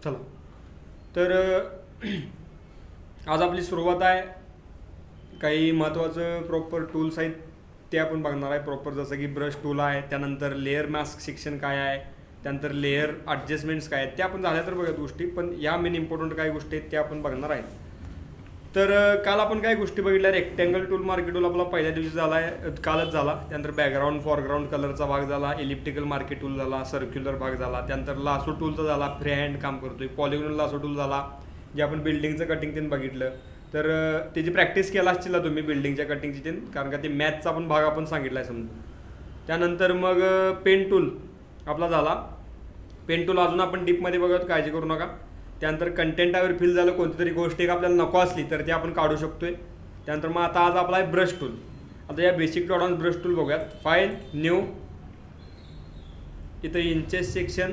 चला तर आज आपली सुरुवात आहे. काही महत्त्वाचं प्रॉपर टूल्स आहेत ते आपण बघणार आहे प्रॉपर, जसं की ब्रश टूल आहे, त्यानंतर लेअर मास्क सेक्शन काय आहे, त्यानंतर लेअर ॲडजस्टमेंट्स काय आहेत, त्या आपण झाल्या तर बघत गोष्टी, पण या मेन इम्पॉर्टंट काही गोष्टी आहेत त्या आपण बघणार आहे. तर काल आपण काय गोष्टी बघितल्या. रेक्टँगल टूल मार्केट टूल आपला पहिल्या दिवशी झाला आहे, कालच झाला. त्यानंतर बॅकग्राऊंड फॉरग्राऊंड कलरचा भाग झाला, इलिप्टिकल मार्केट टूल झाला, सर्क्युलर भाग झाला, त्यानंतर लासो टूलचा झाला, फ्री हँड काम करतोय, पॉलिगोनल लासो टूल झाला, जे आपण बिल्डिंगचं कटिंग त्यांनी बघितलं. तर त्याची प्रॅक्टिस केला असतील तुम्ही बिल्डिंगच्या कटिंगची ते, कारण का ते मॅथचा पण भाग आपण सांगितला आहे समजा. त्यानंतर मग पेन टूल आपला झाला. पेन टूल अजून आपण डीपमध्ये बघत, काळजी करू नका. त्यानंतर कंटेंटावर फिल झालं, कोणती तरी गोष्ट एक आपल्याला नको असली तर ते आपण काढू शकतोय. त्यानंतर मग आता आज आपला आहे ब्रश टूल. आता या बेसिक टॉडॉन्स ब्रश टूल बघूयात. फाईल, न्यू, इथं इंचेस सेक्शन,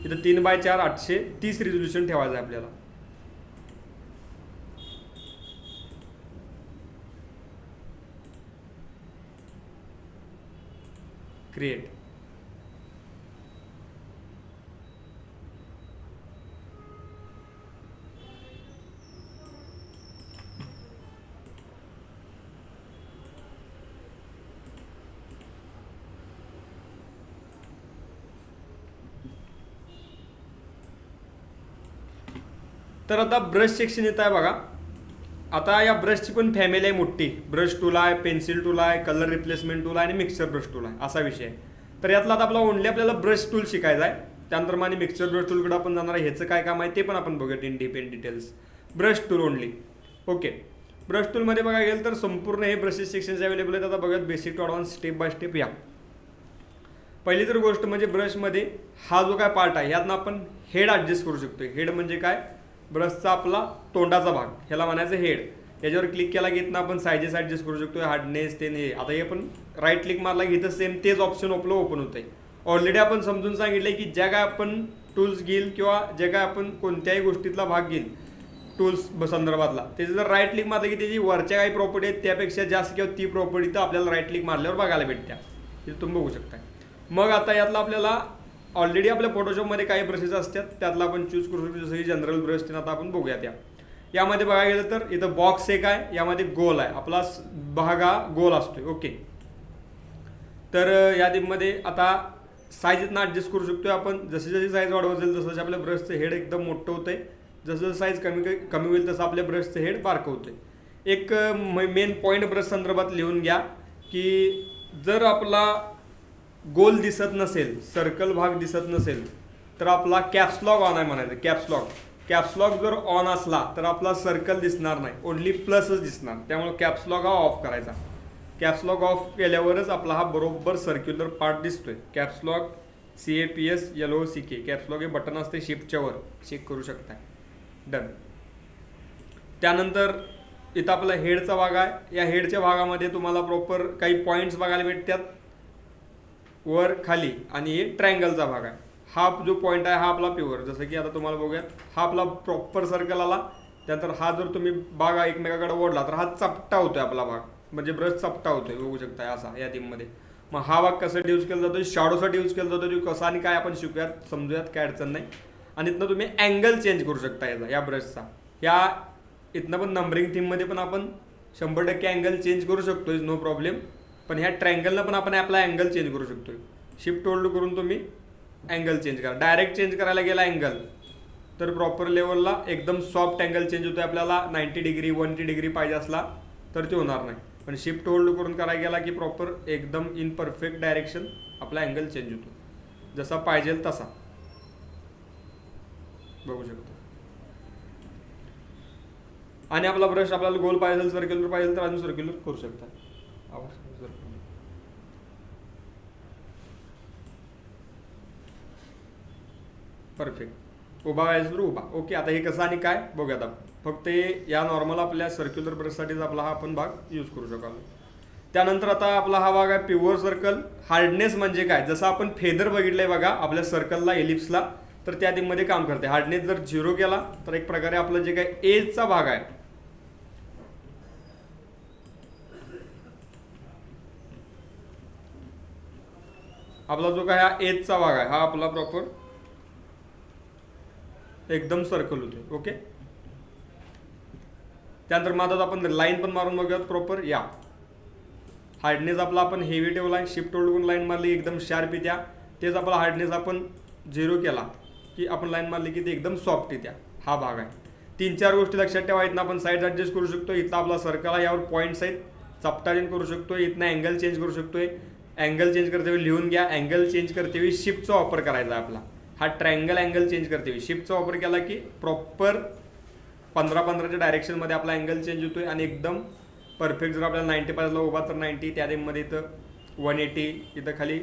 इथं 3x4 830 रिझोल्युशन ठेवायचं आहे आपल्याला. क्रिएट. तर आता ब्रश सेक्शन येत आहे बघा. आता या ब्रशची पण फॅमिली आहे मोठी. ब्रश टूल आहे, पेन्सिल टूल आहे, कलर रिप्लेसमेंट टूल आहे आणि मिक्सर ब्रश टूल आहे, असा विषय आहे. तर यातला आता आपला ओनली आपल्याला ब्रश टूल शिकायचा आहे. त्यानंतर मग मिक्सर ब्रश टूलकडे आपण जाणार आहे. ह्याचं काय काम आहे ते पण आपण बघूयात in deep in details. Brush tool only. Okay, brush टूलमध्ये बघायला गेलं तर संपूर्ण हे ब्रशेस सेक्शन्स अवेलेबल आहेत. आता बघूयात basic to advance step by step. या पहिली तर गोष्ट म्हणजे ब्रशमध्ये हा जो काय पार्ट आहे यातनं आपण हेड ॲडजस्ट करू शकतो. हेड म्हणजे काय, ब्रशचा आपला तोंडाचा भाग, ह्याला म्हणायचं हेड. याच्यावर क्लिक केला की इथनं आपण सायझेस ॲडजस्ट करू शकतो, हार्डनेस ते नाही. आता हे पण राईट क्लिक मारला की इथं सेम तेच ऑप्शन आपलं ओपन होतं आहे. ऑलरेडी आपण समजून सांगितलं की ज्या काय आपण टूल्स घेईल किंवा जे काय आपण कोणत्याही गोष्टीतला भाग घेईल टूल्स संदर्भातला, त्याचं जर राईट क्लिक मारलं की त्याची वरच्या काही प्रॉपर्टी आहेत त्यापेक्षा जास्त किंवा ती प्रॉपर्टी तर आपल्याला राईट क्लिक मारल्यावर बघायला भेटत्या. हे तुम्ही बघू शकता. मग आता यातला आपल्याला ऑलरेडी आपल्या फोटोशॉपमध्ये काही ब्रशेस असतात त्यातला आपण चूज करू शकतो, जसं की जनरल ब्रश. त्यांना आता आपण बघूया. यामध्ये बघायला गेलं तर इथं बॉक्स एक आहे, यामध्ये गोल आहे, आपला भाग हा गोल असतोय. ओके, तर यामध्ये आता साईज इथनं ॲडजस्ट करू शकतो आपण. जशी जशी साईज वाढवत जाईल तसं आपल्या ब्रशचं हेड एकदम मोठं होतं आहे. जसं जसं साईज कमी होईल तसं आपल्या ब्रशचं हेड बारकं होतं आहे. एक मेन पॉईंट ब्रश संदर्भात लिहून घ्या की जर आपला गोल दिसत नसेल, सर्कल भाग दिसत नसेल तर आपला कॅप्सलॉक ऑन आहे म्हणायचं. कॅप्सलॉक जर ऑन असला तर आपला सर्कल दिसणार नाही, ओनली प्लसच दिसणार. त्यामुळे कॅप्सलॉक हा ऑफ करायचा. कॅप्सलॉक ऑफ केल्यावरच आपला हा बरोबर सर्क्युलर पार्ट दिसतोय. कॅप्सलॉक CAPSLOCK कॅप्सलॉक हे बटन असते शिफ्टच्या वर, चेक करू शकता. डन. त्यानंतर इथं आपला हेडचा भाग आहे. या हेडच्या भागामध्ये तुम्हाला प्रॉपर काही पॉईंट्स बघायला भेटतात वर खाली, आणि हे ट्रायंगलचा भाग आहे. हा जो पॉईंट आहे हा आपला प्युअर, जसं की आता तुम्हाला बघूयात हा आपला प्रॉपर सर्कल आला. त्यानंतर हा जर तुम्ही भाग एकमेकाकडे ओढला तर हा चपटा होतोय आपला भाग, म्हणजे ब्रश चपटा होतोय, बघू शकता असा या टीममध्ये. मग हा भाग कसा यूज केला जातो, शॅडोसाठी यूज केला जातो, कसा आणि काय आपण शिकूयात, समजूयात, काय अडचण नाही. आणि इथनं तुम्ही अँगल चेंज करू शकता याचा, या ब्रशचा. या इथनं पण नंबरिंग थीममध्ये पण आपण 100% अँगल चेंज करू शकतोय, नो प्रॉब्लेम. पण ह्या ट्रायंगलनं पण आपण आपला अँगल चेंज करू शकतोय. शिफ्ट होल्ड करून तुम्ही अँगल चेंज करा. डायरेक्ट चेंज करायला गेला अँगल तर प्रॉपर लेवलला एकदम सॉफ्ट अँगल चेंज होतो. आपल्याला 90 डिग्री 180 डिग्री पाहिजे असला तर ते होणार नाही. पण शिफ्ट होल्ड करून करायला गेला की प्रॉपर एकदम इन परफेक्ट डायरेक्शन आपला अँगल चेंज होतो, जसा पाहिजे तसा, बघू शकतो. आणि आपला ब्रश आपल्याला गोल पाहिजे, सर्क्युलर पाहिजे तर अजून सर्क्युलर करू शकता. परफेक्ट. उभा व्हायचं तर उभा. ओके, आता हे कसं आणि काय बघूयात आपण. फक्त या नॉर्मल आपल्या सर्क्युलर ब्रशसाठीच आपला हा आपण भाग यूज करू शकाल. त्यानंतर आता आपला हा भाग आहे प्युअर सर्कल. हार्डनेस म्हणजे काय, जसं आपण फेदर बघितलंय बघा आपल्या सर्कलला, एलिप्सला, तर त्या टीममध्ये काम करते. हार्डनेस जर 0 केला तर एक प्रकारे आपलं जे काही एजचा भाग आहे आपला जो काय हा एजचा भाग आहे हा आपला प्रॉपर एकदम सर्कल होते. ओके, त्यानंतर मग आता आपण लाईन पण मारून बघूयात प्रॉपर. या हार्डनेस आपला आपण हेवी ठेवला, शिफ्ट होल्ड करून लाईन मारली एकदम शार्प येत्या. तेच आपला हार्डनेस आपण 0 केला की आपण लाईन मारली की ते एकदम सॉफ्ट येत्या. हा भाग आहे. 3-4 गोष्टी लक्षात ठेवा. इथनं आपण साईड ॲडजस्ट करू शकतो. इथला आपला सर्कल आहे, यावर पॉईंट्स आहेत, चपटा चेंज करू शकतो. इथनं अँगल चेंज करू शकतोय. अँगल चेंज करते वेळी लिहून घ्या, अँगल चेंज करते वेळी शिफ्टचा वापर करायचा आहे आपला. हा ट्रायंगल अँगल चेंज करते वेळी शिफ्टचा वापर केला की प्रॉपर 15-15च्या डायरेक्शनमध्ये आपला अँगल चेंज होतोय आणि एकदम परफेक्ट. जर आपल्याला 95ला उभा तर 90, त्या दिममध्ये इथं 180, इथं खाली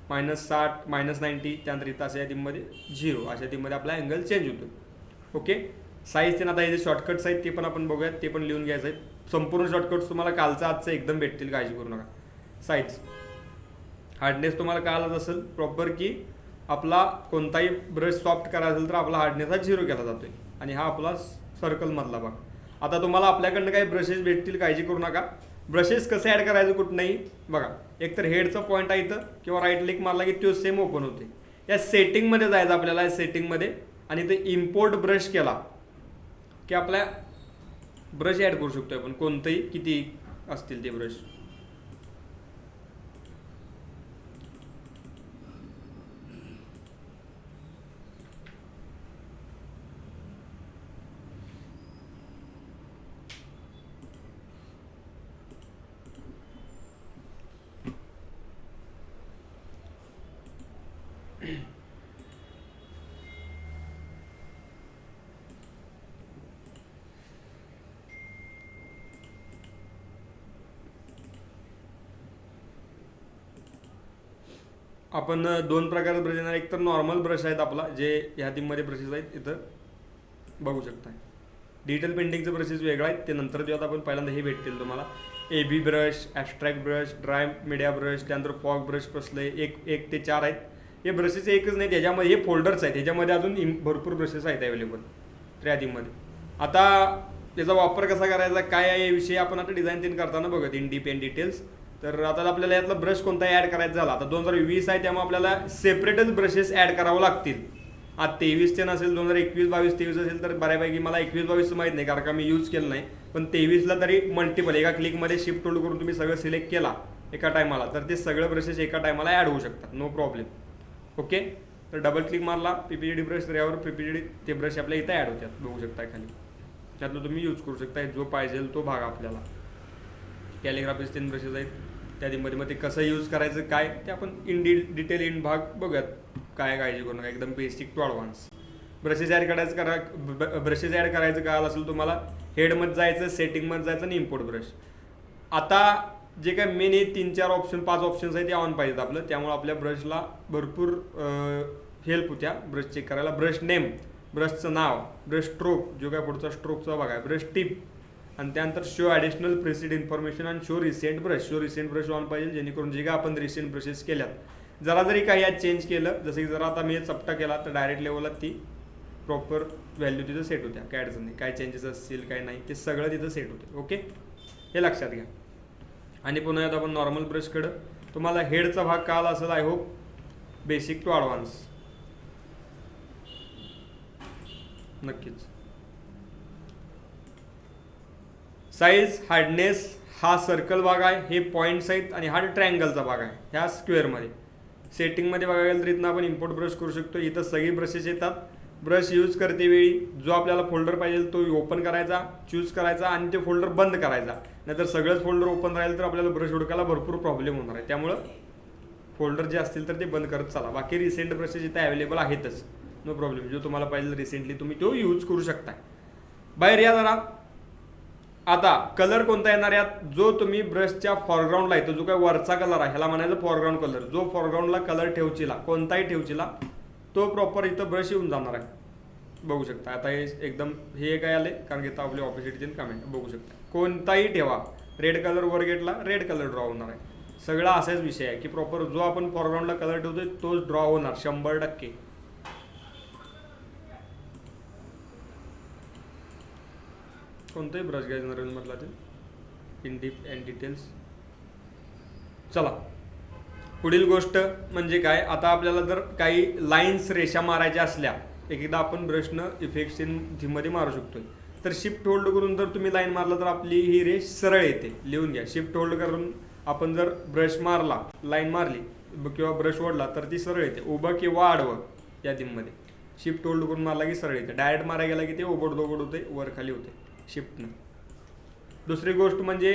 -60, -90, त्यानंतर इथं अशा दिममध्ये 0, अशा दिममध्ये आपला अँगल चेंज होतो. ओके, साईज ते आता हे जे शॉर्टकट्स आहेत ते पण आपण बघूयात, ते पण लिहून घ्यायचं आहे. संपूर्ण शॉर्टकट्स तुम्हाला कालचा आजचं एकदम भेटतील, काळजी करू नका. साईज हार्डनेस तुम्हाला कळालाच असेल प्रॉपर की आपला कोणताही ब्रश सॉफ्ट करायचा असेल तर आपला हार्डनेस हा 0 केला जातोय आणि हा आपला सर्कलमधला भाग. आता तुम्हाला आपल्याकडनं काही ब्रशेस भेटतील, काळजी करू नका. ब्रशेस कसं ॲड करायचं कुठं नाही बघा. एकतर हेडचा पॉईंट आहे इथं किंवा राईट क्लिक मारला की तो सेम ओपन होते. या सेटिंगमध्ये जायचं आपल्याला, या सेटिंगमध्ये आणि ते इम्पोर्ट ब्रश केला की आपल्या ब्रश ॲड करू शकतो आपण, कोणतंही किती असतील ते ब्रश. आपण 2 प्रकारचे ब्रश येणार. एक तर नॉर्मल ब्रश आहेत आपला, जे ह्या टीममध्ये ब्रशेस आहेत इथं बघू शकता. डिजिटल पेंटिंगचे ब्रशेस वेगळं आहेत, ते नंतर जेव्हा आपण पहिल्यांदा हे भेटतील तुम्हाला. AB brush, abstract brush, dry media brush, त्यानंतर फॉग ब्रश बसले. 1 ते 4 आहेत हे ब्रशेस. एकच नाही, त्याच्यामध्ये हे फोल्डर्स आहेत, ह्याच्यामध्ये अजून भरपूर ब्रशेस आहेत अवेलेबल त्या टीममध्ये. आता त्याचा वापर कसा करायचा काय आहे विषय आपण आता डिझाईन तीन करताना बघत इन डीप एंड डिटेल्स. तर आता आपल्याला यातला ब्रश कोणताही ॲड करायचा झाला, आता 2020 आहे त्यामुळे आपल्याला सेपरेटच ब्रशेस ॲड करावं लागतील. आज 23 ते नसेल, 2021, 22, 23 असेल तर बऱ्यापैकी मला 21-22 माहीत नाही कारण का मी यूज केलं नाही. पण 23ला तरी मल्टिपल एका क्लिकमध्ये शिफ्ट होल्ड करून तुम्ही सगळं सिलेक्ट केला एका टायमाला तर ते सगळं ब्रशेस एका टायमाला ॲड होऊ शकतात, नो प्रॉब्लेम. ओके, तर डबल क्लिक मारला PPGD ब्रश, तर यावर PPGD ते ब्रश आपल्या इथं ॲड होतात, बघू शकता खाली. त्यातलं तुम्ही यूज करू शकता जो पाहिजे तो भाग आपल्याला. कॅलिग्राफीचे 3 ब्रशेस आहेत त्यामध्ये, मग ते कसं यूज करायचं काय ते आपण डिटेल इन भाग बघूयात. काय काळजी करू नका, एकदम basic to advance. Brushes add करायचं काय असेल तुम्हाला हेडमध्ये जायचं, सेटिंगमध्ये जायचं आणि इम्पोर्ट ब्रश. आता जे काय मेन हे 3-4 ऑप्शन 5 ऑप्शन्स आहेत ते ऑन पाहिजेत आपलं, त्यामुळे आपल्या ब्रशला भरपूर हेल्प होत्या ब्रश चेक करायला. ब्रश नेम, ब्रशचं नाव, ब्रश स्ट्रोक, जो काय पुढचा स्ट्रोकचा भाग आहे, ब्रश टिप, आणि त्यानंतर शो ॲडिशनल प्रिसिड इन्फॉर्मेशन आणि शो रिसेंट ब्रश ऑन पाहिजे, जेणेकरून जे काय आपण रिसेंट ब्रशेस केल्यात जरा जरी काही यात चेंज केलं, जसं की जरा आता मी चपटा केला तर डायरेक्ट लेवलला ती प्रॉपर व्हॅल्यू तिथं सेट होत्या. काय अडचण नाही, काय चेंजेस असतील काय नाही ते सगळं तिथं सेट होते. ओके, हे लक्षात घ्या. आणि पुन्हा येतो आपण नॉर्मल ब्रशकडं. तुम्हाला हेडचा भाग कळाला असेल I hope, basic to advance नक्कीच. साईज, हार्डनेस, हा सर्कल भाग आहे, हे पॉईंट्स आहेत आणि हा ट्रायंगलचा भाग आहे ह्या स्क्वेअरमध्ये. सेटिंगमध्ये बघायला गेलं तर इथनं आपण इम्पोर्ट ब्रश करू शकतो. इथं सगळी ब्रशेस येतात. ब्रश यूज करते वेळी जो आपल्याला फोल्डर पाहिजे तो ओपन करायचा, चूज करायचा आणि ते फोल्डर बंद करायचा. नाहीतर सगळंच फोल्डर ओपन राहील तर आपल्याला ब्रश हुडकायला भरपूर प्रॉब्लेम होणार आहे. त्यामुळं फोल्डर जे असतील तर ते बंद करत चला. बाकी रिसेंट ब्रशेस इथे अवेलेबल आहेतच, नो प्रॉब्लेम. जो तुम्हाला पाहिजे रिसेंटली तुम्ही तो यूज करू शकता. बाहेर या जरा. आता कलर कोणता येणार यात, जो तुम्ही ब्रशच्या फॉरग्राऊंडला येतो, जो काय वरचा कलर आहे ह्याला म्हणायचं फॉरग्राऊंड कलर. जो फॉरग्राऊंडला कलर ठेवचिला, कोणताही ठेवचिला तो प्रॉपर इथं ब्रश येऊन जाणार आहे, बघू शकता. आता हे एकदम हे काय आले कारण की इथं आपली ऑपोजिट कमेंट बघू शकता. कोणताही ठेवा, रेड कलर वर गेटला रेड कलर ड्रॉ होणार आहे. सगळा असाच विषय आहे की प्रॉपर जो आपण फॉरग्राऊंडला कलर ठेवतोय तोच ड्रॉ होणार 100%. कोणताही ब्रश घ्यायचं नरेंद्र मधला ते इन डीप अँड डिटेल्स. चला पुढील गोष्ट म्हणजे काय, आता आपल्याला जर काही लाईन्स रेषा मारायच्या असल्या, एकदा आपण ब्रशनं इफेक्ट्स मध्ये मारू शकतोय. तर शिफ्ट होल्ड करून जर तुम्ही लाईन मारला तर आपली ही रेष सरळ येते. लिहून घ्या, शिफ्ट होल्ड करून आपण जर ब्रश मारला, लाईन मारली किंवा ब्रश ओढला तर ती सरळ येते, उभं किंवा आडवं या मध्ये. शिफ्ट होल्ड करून मारला की सरळ येते. डायरेक्ट मारायला गेला की ते ओबड होते, वर खाली होते शिफ्टनं. दुसरी गोष्ट म्हणजे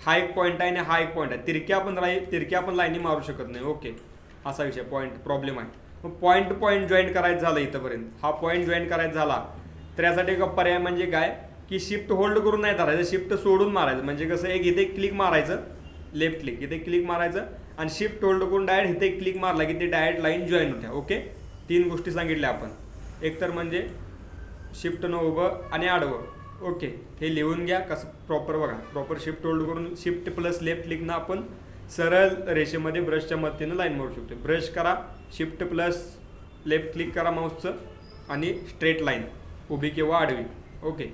हा एक पॉईंट आहे आणि हा एक पॉईंट आहे. तिरक्या आपण लाईनी मारू शकत नाही. ओके, असा विषय प्रॉब्लेम आहे. मग पॉईंट जॉईंट करायचं झालं इथंपर्यंत, हा पॉईंट जॉईंट करायचा झाला तर यासाठी एक पर्याय म्हणजे काय की शिफ्ट होल्ड करून नाही धरायचं, शिफ्ट सोडून मारायचं. म्हणजे कसं, एक इथे क्लिक मारायचं, लेफ्ट क्लिक, इथे क्लिक मारायचं आणि शिफ्ट होल्ड करून डायरेक्ट इथे क्लिक मारला की ते डायरेक्ट लाईन जॉईन होत्या. ओके, 3 गोष्टी सांगितल्या आपण. एक तर म्हणजे शिफ्टनं उभं आणि आडवं. ओके, हे लिहून घ्या कसं प्रॉपर. बघा, प्रॉपर शिफ्ट होल्ड करून शिफ्ट प्लस लेफ्ट क्लिकनं आपण सरळ रेषेमध्ये ब्रशच्या मदतीनं लाईन मारू शकतो. ब्रश करा, शिफ्ट प्लस लेफ्ट क्लिक करा माऊसचं आणि स्ट्रेट लाईन, उभी किंवा आडवी. ओके,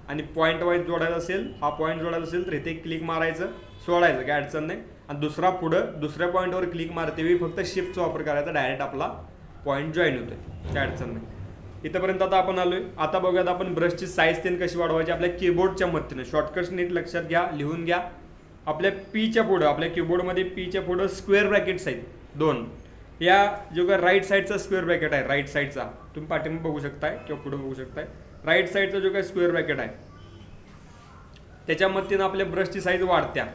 आणि पॉईंट वाईज जोडायचं असेल, हा पॉईंट जोडायचा असेल तर इथे क्लिक मारायचं, सोडायचं, काय अडचण नाही. आणि दुसऱ्या पॉईंटवर क्लिक मारते वेळी फक्त शिफ्टचा वापर करायचा, डायरेक्ट आपला पॉईंट जॉईन होतोय, काय अडचण नाही. इथंपर्यंत आता आपण आलोय. आता बघूयात आपण ब्रशची साईज तेन कशी वाढवायची आपल्या कीबोर्डच्या मदतीने. शॉर्टकट्स नीट लक्षात घ्या, लिहून घ्या. आपल्या पीच्या पुढं, आपल्या कीबोर्डमध्ये पीच्या पुढं स्क्वेअर ब्रॅकेट्स आहेत 2. या जो काय राईट साईडचा स्क्वेअर ब्रॅकेट आहे, राईट साईडचा तुम्ही पाठीमागे बघू शकताय किंवा पुढे बघू शकताय. राईट साईडचा जो काय स्क्वेअर ब्रॅकेट आहे त्याच्या मदतीनं आपल्या ब्रशची साईज वाढत्या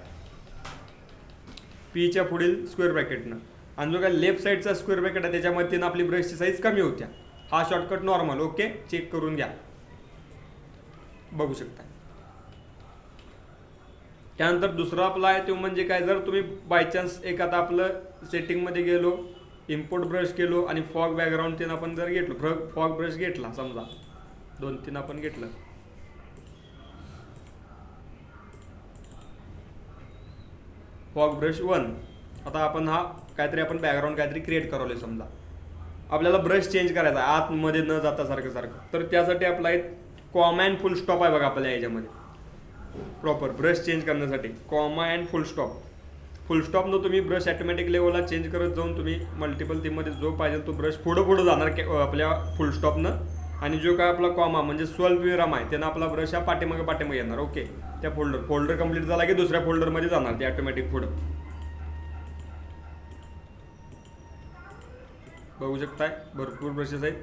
पीच्या पुढील स्क्वेअर ब्रॅकेटनं. आणि जो काय लेफ्ट साईडचा स्क्वेअर ब्रॅकेट आहे त्याच्या मदतीनं आपली ब्रशची साईज कमी होत्या. हा शॉर्टकट नॉर्मल. ओके, चेक करून घ्या, बघू शकता. त्यानंतर दुसरा आपला आहे तो म्हणजे काय, जर तुम्ही बायचान्स एखादा आपलं सेटिंगमध्ये गेलो, इम्पोर्ट ब्रश केलो आणि फॉग बॅकग्राऊंड 3 आपण जर घेतलो, फॉग ब्रश घेतला समजा, 2-3 आपण घेतलं, फॉग ब्रश 1. आता आपण हा काहीतरी आपण बॅकग्राऊंड काहीतरी क्रिएट करवले समजा, आपल्याला ब्रश चेंज करायचा आहे आतमध्ये न जाता सारखं. तर त्यासाठी आपला एक कॉमा अँड फुल स्टॉप आहे बघा आपल्या याच्यामध्ये. प्रॉपर ब्रश चेंज करण्यासाठी comma and full stop. Full स्टॉपनं तुम्ही ब्रश ऑटोमॅटिक लेवलला चेंज करत जाऊन तुम्ही मल्टिपल थीममध्ये जो पाहिजे तो ब्रश पुढं जाणार आपल्या फुल स्टॉपनं. आणि जो काय आपला कॉमा म्हणजे स्वल्प विराम आहे त्यानं आपला ब्रश हा पाठीमागे येणार. ओके, त्या फोल्डर कंप्लीट झाला की दुसऱ्या फोल्डरमध्ये जाणार ते ऑटोमॅटिक पुढं. बघू शकताय भरपूर ब्रशेस आहेत,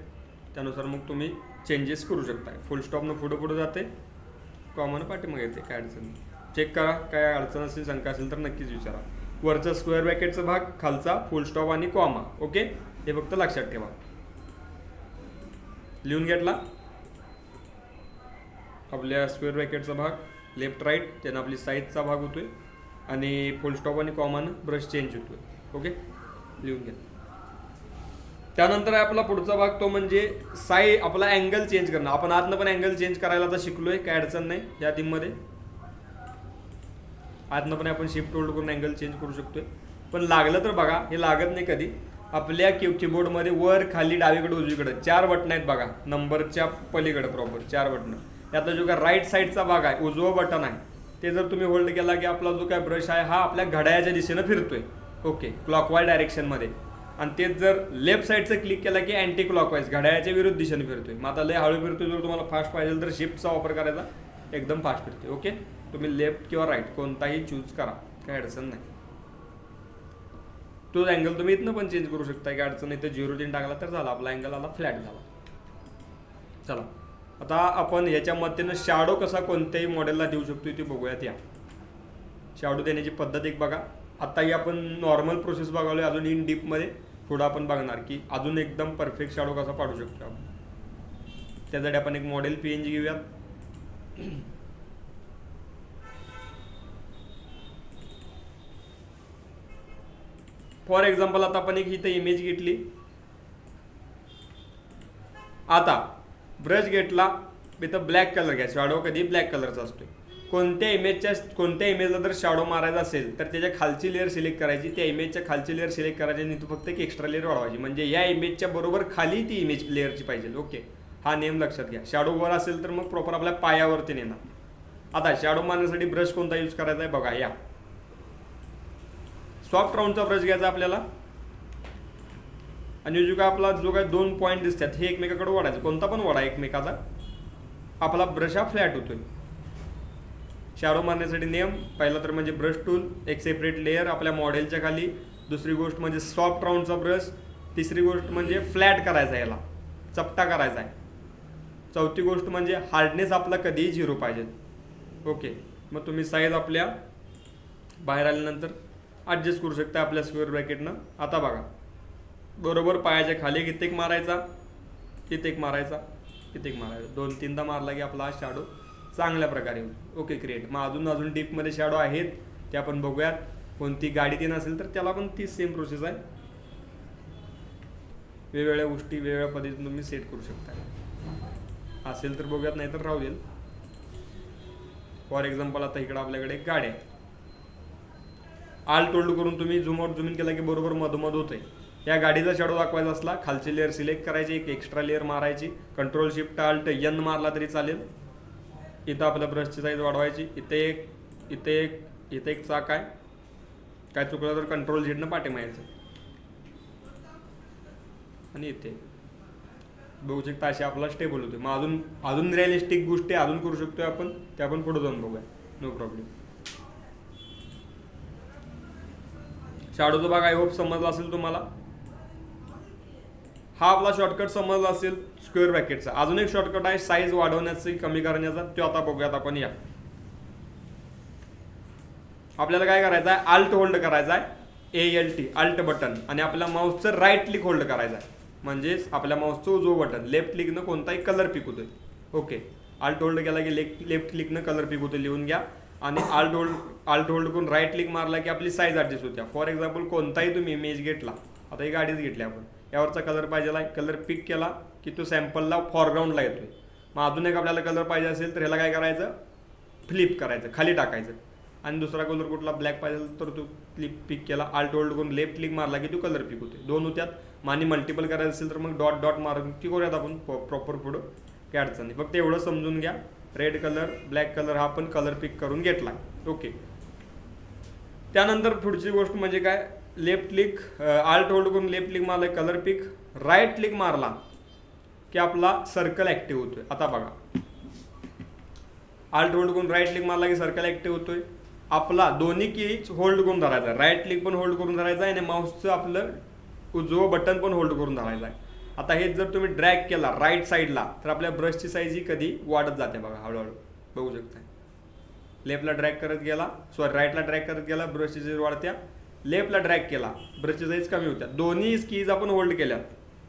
त्यानुसार मग तुम्ही चेंजेस करू शकताय. फुल स्टॉपनं पुढं जाते, कॉमन पाठीमागे येते, काय अडचण नाही. चेक करा, काय अडचण असेल, शंका असेल तर नक्कीच विचारा. वरचा स्क्वेअर ब्रॅकेटचा भाग, खालचा फुल स्टॉप आणि कॉमा. ओके, हे फक्त लक्षात ठेवा. लिहून घेतला आपल्या स्क्वेअर ब्रॅकेटचा भाग लेफ्ट राईट, त्यानं आपली साईजचा भाग होतोय आणि फुल स्टॉप आणि कॉमानं ब्रश चेंज होतोय. ओके, लिहून घ्या. त्यानंतर आपला पुढचा भाग तो म्हणजे आपला अँगल चेंज करणं. आपण आतनं पण अँगल चेंज करायला आता शिकलोय, काय अडचण नाही. या टीममध्ये आतनं पण आपण शिफ्ट होल्ड करून अँगल चेंज करू शकतोय. पण लागलं तर बघा, हे लागत नाही कधी. आपल्या कीबोर्डमध्ये वर खाली डावीकडे उजवीकडे 4 बटन आहेत बघा, नंबरच्या पलीकडे प्रॉपर 4 बटन. त्यातला जो काय राईट साईडचा भाग आहे, उजवं बटन आहे, ते जर तुम्ही होल्ड केला की आपला जो काय ब्रश आहे हा आपल्या घड्याळाच्या दिशेनं फिरतोय. ओके, क्लॉकवाईज डायरेक्शनमध्ये. आणि तेच जर लेफ्ट साईडचं क्लिक केला की अँटी क्लॉकवाईज घड्याळाच्या विरुद्ध दिशेने फिरतोय. मग आता लय हळू फिरतोय, जर तुम्हाला फास्ट पाहिजे तर शिफ्टचा वापर करायचा, एकदम फास्ट फिरतोय. ओके, तुम्ही लेफ्ट किंवा राईट कोणताही चूज करा, काही अडचण नाही. तो अँगल तुम्ही इथनं पण चेंज करू शकता, काय अडचण नाही. तर 0-3 टाकला तर झाला, आपला अँगल आला फ्लॅट झाला. चला, आता आपण याच्या मदतीनं शॅडो कसा कोणत्याही मॉडेलला देऊ शकतो ते बघूयात. या शॅडो देण्याची पद्धत एक बघा. आताही आपण नॉर्मल प्रोसेस बघावली, अजून इन डीपमध्ये पुढं आपण बघणार की अजून एकदम परफेक्ट शॅडो कसा पाडू शकतो आपण. त्यासाठी आपण एक मॉडेल PNG घेऊयात. फॉर एक्झाम्पल आता आपण एक इथं इमेज घेतली. आता ब्रश घेतला, इथं ब्लॅक कलर घ्या. शॅडो कधी ब्लॅक कलरचा असतो. कोणत्या इमेजला जर शॅडो मारायचा असेल तर त्याच्या खालची लेअर सिलेक्ट करायची, त्या इमेजच्या खालची लेअर सिलेक्ट करायची आणि तू फक्त एक एक्स्ट्रा लेअर वाढवायची, म्हणजे या इमेजच्या बरोबर खाली ती इमेज लेअरची पाहिजे. ओके, हा नेम लक्षात घ्या. शॅडो वर असेल तर मग प्रॉपर आपल्या पायावरती नेणार. आता शॅडो मारण्यासाठी ब्रश कोणता यूज करायचा आहे बघा. या सॉफ्ट राऊंडचा ब्रश घ्यायचा आपल्याला आणि जो काय आपला जो काय 2 पॉईंट दिसतात हे एकमेकाकडे ओढायचं, कोणता पण ओढा एकमेकाचा, आपला ब्रश हा फ्लॅट होतोय. शॅडो मारण्यासाठी नियम पहिला तर म्हणजे ब्रश टूल, एक सेपरेट लेअर आपल्या मॉडेलच्या खाली, दुसरी गोष्ट म्हणजे सॉफ्ट राऊंडचा ब्रश, तिसरी गोष्ट म्हणजे फ्लॅट करायचा, याला चपटा करायचा आहे, चौथी गोष्ट म्हणजे हार्डनेस आपला कधीही 0 पाहिजे. ओके, मग तुम्ही साईज आपल्या बाहेर आल्यानंतर ॲडजस्ट करू शकता आपल्या स्क्वेअर ब्रॅकेटनं. आता बघा, बरोबर पायाच्या खाली कित्येक मारायचा, कित्येक मारायचा, कित्येक मारायचा, 2-3दा मारला की आपला हा शॅडो चांगल्या प्रकारे होईल. Okay, create. मग अजून डीपमध्ये शॅडो आहेत ते आपण बघूयात. कोणती गाडी ती नसेल तर त्याला पण तीच सेम प्रोसेस आहे. वेगवेगळ्या गोष्टी वेगवेगळ्या पद्धतीने तुम्ही सेट करू शकता. असेल तर बघूयात, नाही तर राहू देईल. फॉर एक्झाम्पल आता इकडं आपल्याकडे एक गाडी आहे. आल्ट होल्ड करून तुम्ही झूम आउट झूम इन केला की बरोबर मधोमध होते. या गाडीचा शॅडो दाखवायचा असला खालची लेअर सिलेक्ट करायची, एक एक्स्ट्रा लेअर मारायची, कंट्रोल शिफ्ट आल्ट एन मारला तरी चालेल. इथं आपल्या ब्रशची साईज वाढवायची. इथे एक चाक आहे, काय चुकलं तर कंट्रोल झेडनं पाठी मारायचं आणि इथे बघू शकता अशी आपला स्टेबल होते. मग अजून रिअलिस्टिक गोष्टी अजून करू शकतोय आपण, ते आपण पुढे जाऊन बघूया, नो प्रॉब्लेम. शॅडोचा भाग आय होप समजला असेल तुम्हाला. हा आपला शॉर्टकट समजला असेल स्क्वेअर ब्रॅकेटचा. अजून एक शॉर्टकट आहे साईज वाढवण्याचा कमी करण्याचा, तो आता बघूयात आपण. या आपल्याला काय करायचं आहे, आल्ट होल्ड करायचा आहे, ALT आल्ट बटन, आणि आपल्या माऊसचं राईट क्लिक होल्ड करायचं आहे. म्हणजेच आपल्या माऊसचं उजवं बटन, लेफ्ट क्लिकनं कोणताही कलर पिक होतोय. ओके, आल्ट होल्ड केला की लेफ्ट क्लिकनं कलर पिक होतो, लिहून घ्या. आणि आल्ट होल्ड करून राईट क्लिक मारला की आपली साईज ॲडजस्ट होत्या. फॉर एक्झाम्पल कोणताही तुम्ही इमेज घेतला, आता ही गाडीच घेतली आपण, यावरचा कलर पाहिजे आहे, कलर पिक केला की तो सॅम्पलला फॉरग्राऊंडला येतोय. मग अजून एक आपल्याला कलर पाहिजे असेल तर ह्याला काय करायचं, फ्लिप करायचं, खाली टाकायचं. आणि दुसरा कलर कुठला ब्लॅक पाहिजे तर तो क्लिक पिक केला, आल्ट होल्ड करून लेफ्ट क्लिक मारला की तो कलर पिक होते. 2 होत्यात. आणि मल्टिपल करायचं असेल तर मग डॉट मारून ती करूयात आपण प्रॉपर पुढं, काय अडचण नाही. फक्त एवढं समजून घ्या, रेड कलर ब्लॅक कलर हा पण कलर पिक करून घेतला. ओके, त्यानंतर पुढची गोष्ट म्हणजे काय, लेफ्ट क्लिक आल्ट होल्ड करून लेफ्ट क्लिक मारला कलर पिक, राईट क्लिक मारला की आपला सर्कल ॲक्टिव्ह होतोय. आता बघा, आल्ट होल्ड करून राईट क्लिक मारला की सर्कल ॲक्टिव्ह होतोय. आपला दोन्ही कीज होल्ड करून धरायचा, राईट क्लिक पण होल्ड करून धरायचा आहे आणि माऊसचं आपलं उजवं बटन पण होल्ड करून धरायचं आहे. आता हे जर तुम्ही ड्रॅग केला राईट साईडला तर आपल्या ब्रशची साईज ही कधी वाढत जाते बघा, हळूहळू बघू शकता. लेफ्टला ड्रॅग करत गेला, राईटला ड्रॅग करत गेला, ब्रशची साईज वाढत्या. लेफ्टला ड्रॅग केला, ब्रशची साईज कमी होत्या. दोन्ही कीज आपण होल्ड केल्या,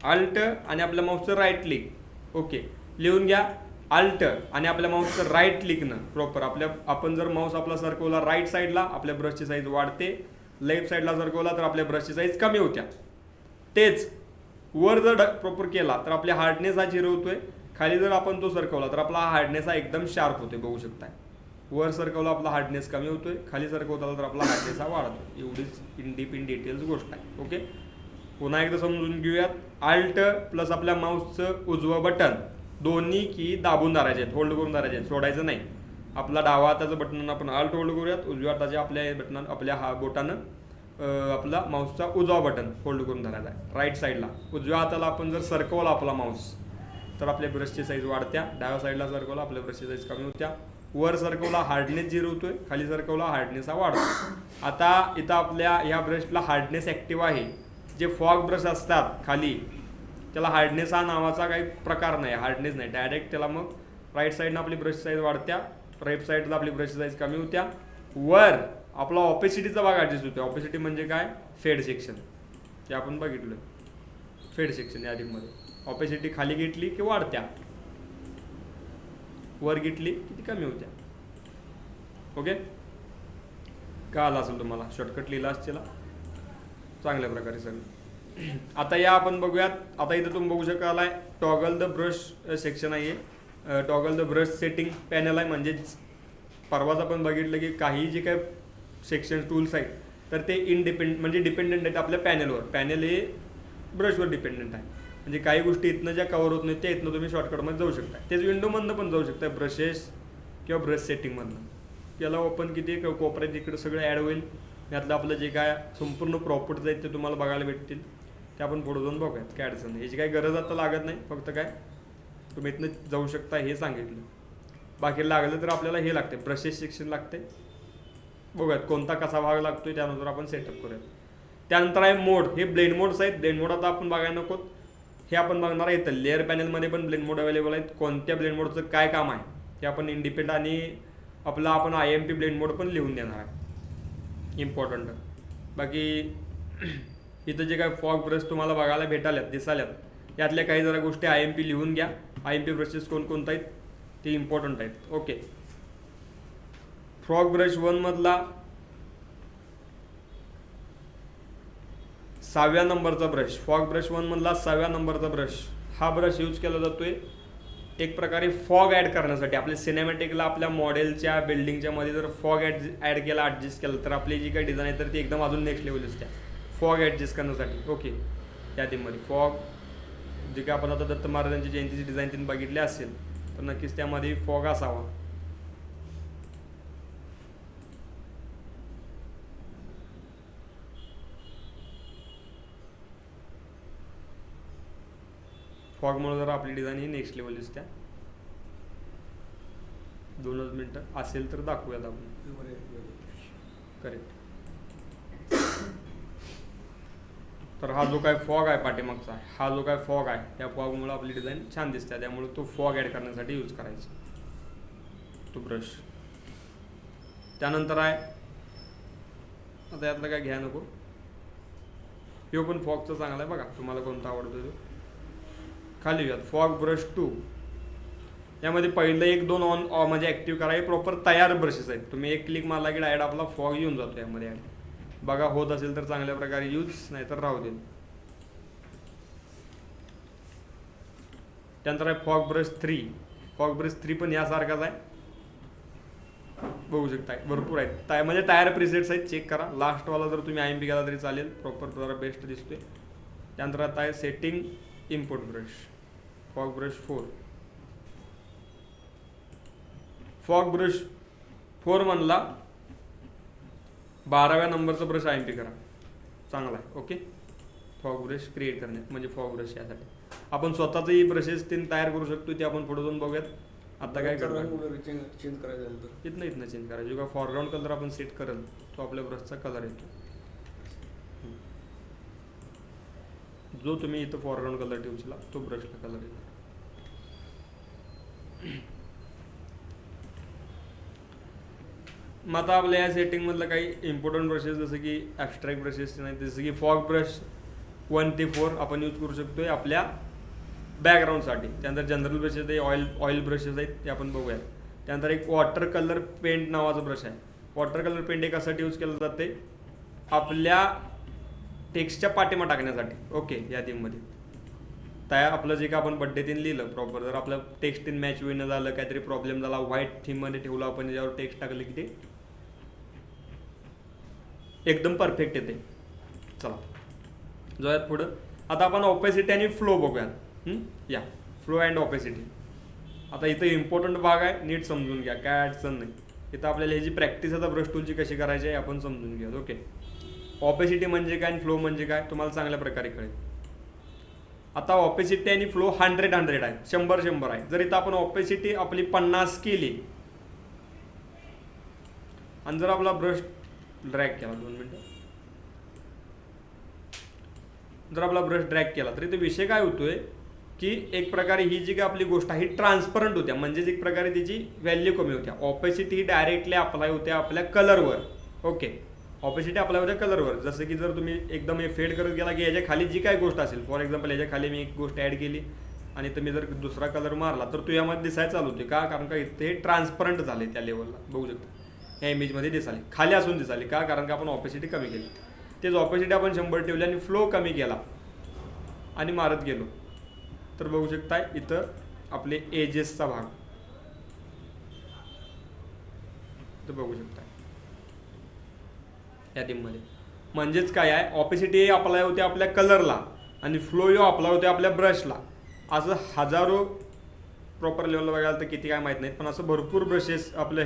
आल्ट आणि आपल्या माऊसचं राईट क्लिक. ओके, लिहून घ्या, आल्ट आणि आपल्या माऊसचं राईट क्लिकनं प्रॉपर आपण जर माऊस आपला सरकवला राईट साईडला आपल्या ब्रशची साईज वाढते, लेफ्ट साईडला सरकवला तर आपल्या ब्रशची साईज कमी होत्या. तेच वर जर प्रॉपर केला तर आपल्या हार्डनेस हा 0 होतोय, खाली जर आपण तो सरकवला तर आपला हार्डनेस हा एकदम शार्प होतोय. बघू शकताय, वर सरकवला आपला हार्डनेस कमी होतोय, खाली सरकवताला तर आपला हार्डनेस हा वाढतोय. एवढीच इन डिटेल्स गोष्ट आहे. ओके, पुन्हा एकदा समजून घेऊयात. आल्ट प्लस आपल्या माऊसचं उजवं बटन दोन्ही की दाबून धरायचे आहेत, होल्ड करून धरायचे आहेत, सोडायचं नाही. आपला डावा हाताचं बटन आपण आल्ट होल्ड करूयात, उजव्या हाताच्या आपल्या बोटानं आपला माऊसचा उजवा बटन होल्ड करून धरायचा आहे. राईट साईडला उजव्या हाताला आपण जर सरकवला आपला माऊस तर आपल्या ब्रशची साईज वाढत्या, डाव्या साईडला सरकवला आपल्या ब्रशची साईज कमी होत्या. वर सरकवला हार्डनेस 0 होतोय, खाली सरकवला हार्डनेस हा वाढतो. आता इथं आपल्या ह्या ब्रशला हार्डनेस ॲक्टिव्ह आहे. जे फॉग ब्रश असतात खाली त्याला हार्डनेस हा नावाचा काही प्रकार नाही, हार्डनेस नाही डायरेक्ट त्याला. मग राईट साईडनं आपली ब्रश साईज वाढत्या, लेफ्ट साईडला आपली ब्रश साईज कमी होत्या. वर आपला ऑपेसिटीचा भाग ॲडजस्ट होतो. ऑपेसिटी म्हणजे काय, फेड सेक्शन, ते आपण बघितलं. फेड सेक्शन या आधीमध्ये ऑपेसिटी खाली घेतली की वाढत्या, वर घेतली की ती कमी होत्या. ओके, का आला असेल तुम्हाला, शॉर्टकट लिहिला असतील चांगल्या प्रकारे सगळं. आता या आपण बघूयात. आता इथं तुम्ही बघू शकाल टॉगल द ब्रश सेक्शन आहे, toggle the brush setting panel आहे. म्हणजेच परवाच आपण बघितलं की काही जे काय सेक्शन टूल्स आहेत तर ते म्हणजे डिपेंडंट आहेत आपल्या पॅनलवर. पॅनल हे ब्रशवर डिपेंडंट आहे. म्हणजे काही गोष्टी इथनं ज्या कव्हर होत नाही त्या इथनं तुम्ही शॉर्टकटमध्ये जाऊ शकता. तेच विंडोमधनं पण जाऊ शकता, ब्रशेस किंवा ब्रश सेटिंगमधनं. याला ओपन किती कोपऱ्यात इकडं सगळं ॲड होईल, यातलं आपलं जे काय संपूर्ण प्रॉपर्टीज आहेत ते तुम्हाला बघायला भेटतील. ते आपण पुढे जाऊन बघूयात, काय अडचण नाही. याची काही गरज आता लागत नाही, फक्त काय तुम्ही इथनं जाऊ शकता हे सांगितलं. बाकी लागलं तर आपल्याला हे लागते, ब्रशेस सेक्शन लागते. बघूयात कोणता कसा भाग लागतोय त्यानुसार आपण सेटअप करूयात. त्यानंतर आहे मोड. हे ब्लेंड मोड्स आहेत. ब्लेंड मोड आता आपण बघायला नको, हे आपण बघणार आहे. इथं लेअर पॅनलमध्ये पण ब्लेंड मोड अवेलेबल आहेत. कोणत्या ब्लेंड मोडचं काय काम आहे ते आपण इंडिपेंडंट आणि आपला आपण IMP ब्लेंड मोड पण लिहून देणार आहे, इम्पॉर्टंट. बाकी इथं जे काय फॉग ब्रश तुम्हाला बघायला भेटाल्यात दिसाल्यात यातल्या काही जरा गोष्टी IMP लिहून घ्या. IMP ब्रशेस कोणकोणतं आहेत ते इम्पॉर्टंट आहेत. ओके. फ्रॉग ब्रश 1 मधला 6व्या नंबरचा ब्रश, फॉग ब्रश 1 मधला 6व्या नंबरचा ब्रश. हा ब्रश यूज केला जातोय एक प्रकारे फॉग ॲड करण्यासाठी. आपल्या सिनेमॅटिकला आपल्या मॉडेलच्या बिल्डिंगच्या मध्ये जर फॉग ॲड केला, ॲडजस्ट केलं तर आपली जी काही डिझाईन आहे तर ती एकदम अजून नेक्स्ट लेवल असते फॉग ॲडजस्ट करण्यासाठी. ओके. या थीममध्ये फॉग जे काय आपण आता दत्त महाराजांची जयंतीची डिझाईन त्यांनी बघितली असेल तर नक्कीच त्यामध्ये फॉग असावा. फॉगमुळे जरा आपली डिझाईन ही नेक्स्ट लेवल दिसते. 2 मिनटं असेल तर दाखवूयात आपण. करेक्ट. तर हा जो काय फॉग आहे पाठीमागचा, हा जो काय फॉग आहे त्या फॉगमुळे आपली डिझाईन छान दिसते. त्यामुळे तो फॉग ॲड करण्यासाठी यूज करायचा तो ब्रश. त्यानंतर आहे आता यातलं काय घ्या नको, हे पण फॉगचा चांगला आहे बघा, तुम्हाला कोणता आवडतो तो. खाली येऊयात. Fog brush 2. यामध्ये पहिलं 1-2 ऑन म्हणजे ॲक्टिव्ह करा. हे प्रॉपर तयार ब्रशेस आहेत. तुम्ही एक क्लिक मारला की डायरेक्ट आपला फॉग येऊन जातो यामध्ये ॲड. बघा होत असेल तर चांगल्या प्रकारे यूज, नाही तर राहू दे. त्यानंतर आहे फॉग ब्रश 3. फॉग ब्रश 3 पण यासारखाच आहे, बघू शकताय. भरपूर आहेत म्हणजे टायर प्रिसेट्स आहेत, चेक करा. लास्टवाला जर तुम्ही IMP केला तरी चालेल, प्रॉपर जरा बेस्ट दिसतोय. त्यानंतर आता आहे setting import brush, fog brush 4. Fog brush 4 म्हणला 12व्या नंबरचा ब्रश IMP करा, चांगला आहे. ओके. फॉग ब्रश क्रिएट करणे म्हणजे फॉग ब्रश यासाठी आपण स्वतःचंही ब्रशेस तयार करू शकतो. ते आपण पुढे जाऊन बघूयात. आता काय चेंज करायचं इथनं चेंज करायचं. जो काय फॉरग्राऊंड कलर आपण सेट करेल तो आपल्या ब्रशचा कलर येतो. जो तुम्ही इथं फॉरग्राऊंड कलर ठेवशीला तो ब्रशला कलर येतो. मग आता आपल्या या सेटिंगमधलं काही इम्पॉर्टंट ब्रशेस जसं की ॲब्स्ट्रॅक्ट ब्रशेस नाही, जसं की फॉग ब्रश 1 ते 4 आपण यूज करू शकतोय आपल्या बॅकग्राऊंडसाठी. त्यानंतर जनरल ब्रशेस आहे, ऑइल ब्रशेस आहेत ते आपण बघूयात. त्यानंतर एक वॉटर कलर पेंट नावाचा ब्रश आहे. वॉटर कलर पेंट हे कशासाठी यूज केलं जाते, आपल्या टेक्स्टच्या पाठीमा टाकण्यासाठी. ओके. या थीममध्ये तयार आपलं जे काय आपण बड्डे तीन लिहिलं प्रॉपर, जर आपलं टेक्स्ट तीन मॅच होईन झालं, काहीतरी प्रॉब्लेम झाला, व्हाईट थीममध्ये ठेवलं आपण, त्याच्यावर टेक्स्ट टाकलं की ते एकदम परफेक्ट येते. चला जाऊयात पुढं. आता आपण ऑपेसिटी आणि फ्लो बघूयात. या फ्लो अँड ऑपेसिटी. आता इथं इम्पॉर्टंट भाग आहे, नीट समजून घ्या, काय अडचण नाही. इथं आपल्याला ह्याची प्रॅक्टिस आता ब्रश टूलची कशी करायची आहे आपण समजून घ्या. ओके. ऑपेसिटी म्हणजे काय आणि फ्लो म्हणजे काय तुम्हाला चांगल्या प्रकारे कळेल. आता ऑपेसिटी आणि फ्लो 100 आहे, 100 आहे. जर इथं आपण ऑपेसिटी आपली 50 केली आणि जर आपला ब्रश ड्रॅग केला, 2 मिनिटं, जर आपला ब्रश ड्रॅग केला तरी तो विषय काय होतोय की एक प्रकारे ही जी काय आपली गोष्ट आहे ही ट्रान्सपरंट होत्या, म्हणजेच एक प्रकारे तिची व्हॅल्यू कमी होत्या. ऑपेसिटी डायरेक्टली अप्लाय होत्या आपल्या कलरवर. ओके. ऑपेसिटी अप्लाय होत्या कलरवर. जसं की जर तुम्ही एकदम हे फेड करत गेला की याच्या खाली जी काय गोष्ट असेल, फॉर एक्झाम्पल याच्या खाली मी एक गोष्ट ॲड केली आणि तुम्ही जर दुसरा कलर मारला तर तो यामध्ये दिसायला चालू होते. का? कारण का इथे ट्रान्सपरंट झाले त्या लेवलला, बघू शकता या इमेजमध्ये दिसाले, खाली असून दिसाले. का? कारण का आपण ऑपेसिटी कमी केली. तेच ऑपेसिटी आपण 100 ठेवली आणि फ्लो कमी केला आणि मारत गेलो तर बघू शकताय इथं आपले एजेसचा भाग तर बघू शकताय या टीममध्ये. म्हणजेच काय आहे, ऑपेसिटी अप्लाय होते आपल्या कलरला आणि फ्लो यो अप्लाय होते आपल्या ब्रशला. असं हजारो प्रॉपर लेवलला बघायला तर किती काय माहीत नाहीत, पण असं भरपूर ब्रशेस आपलं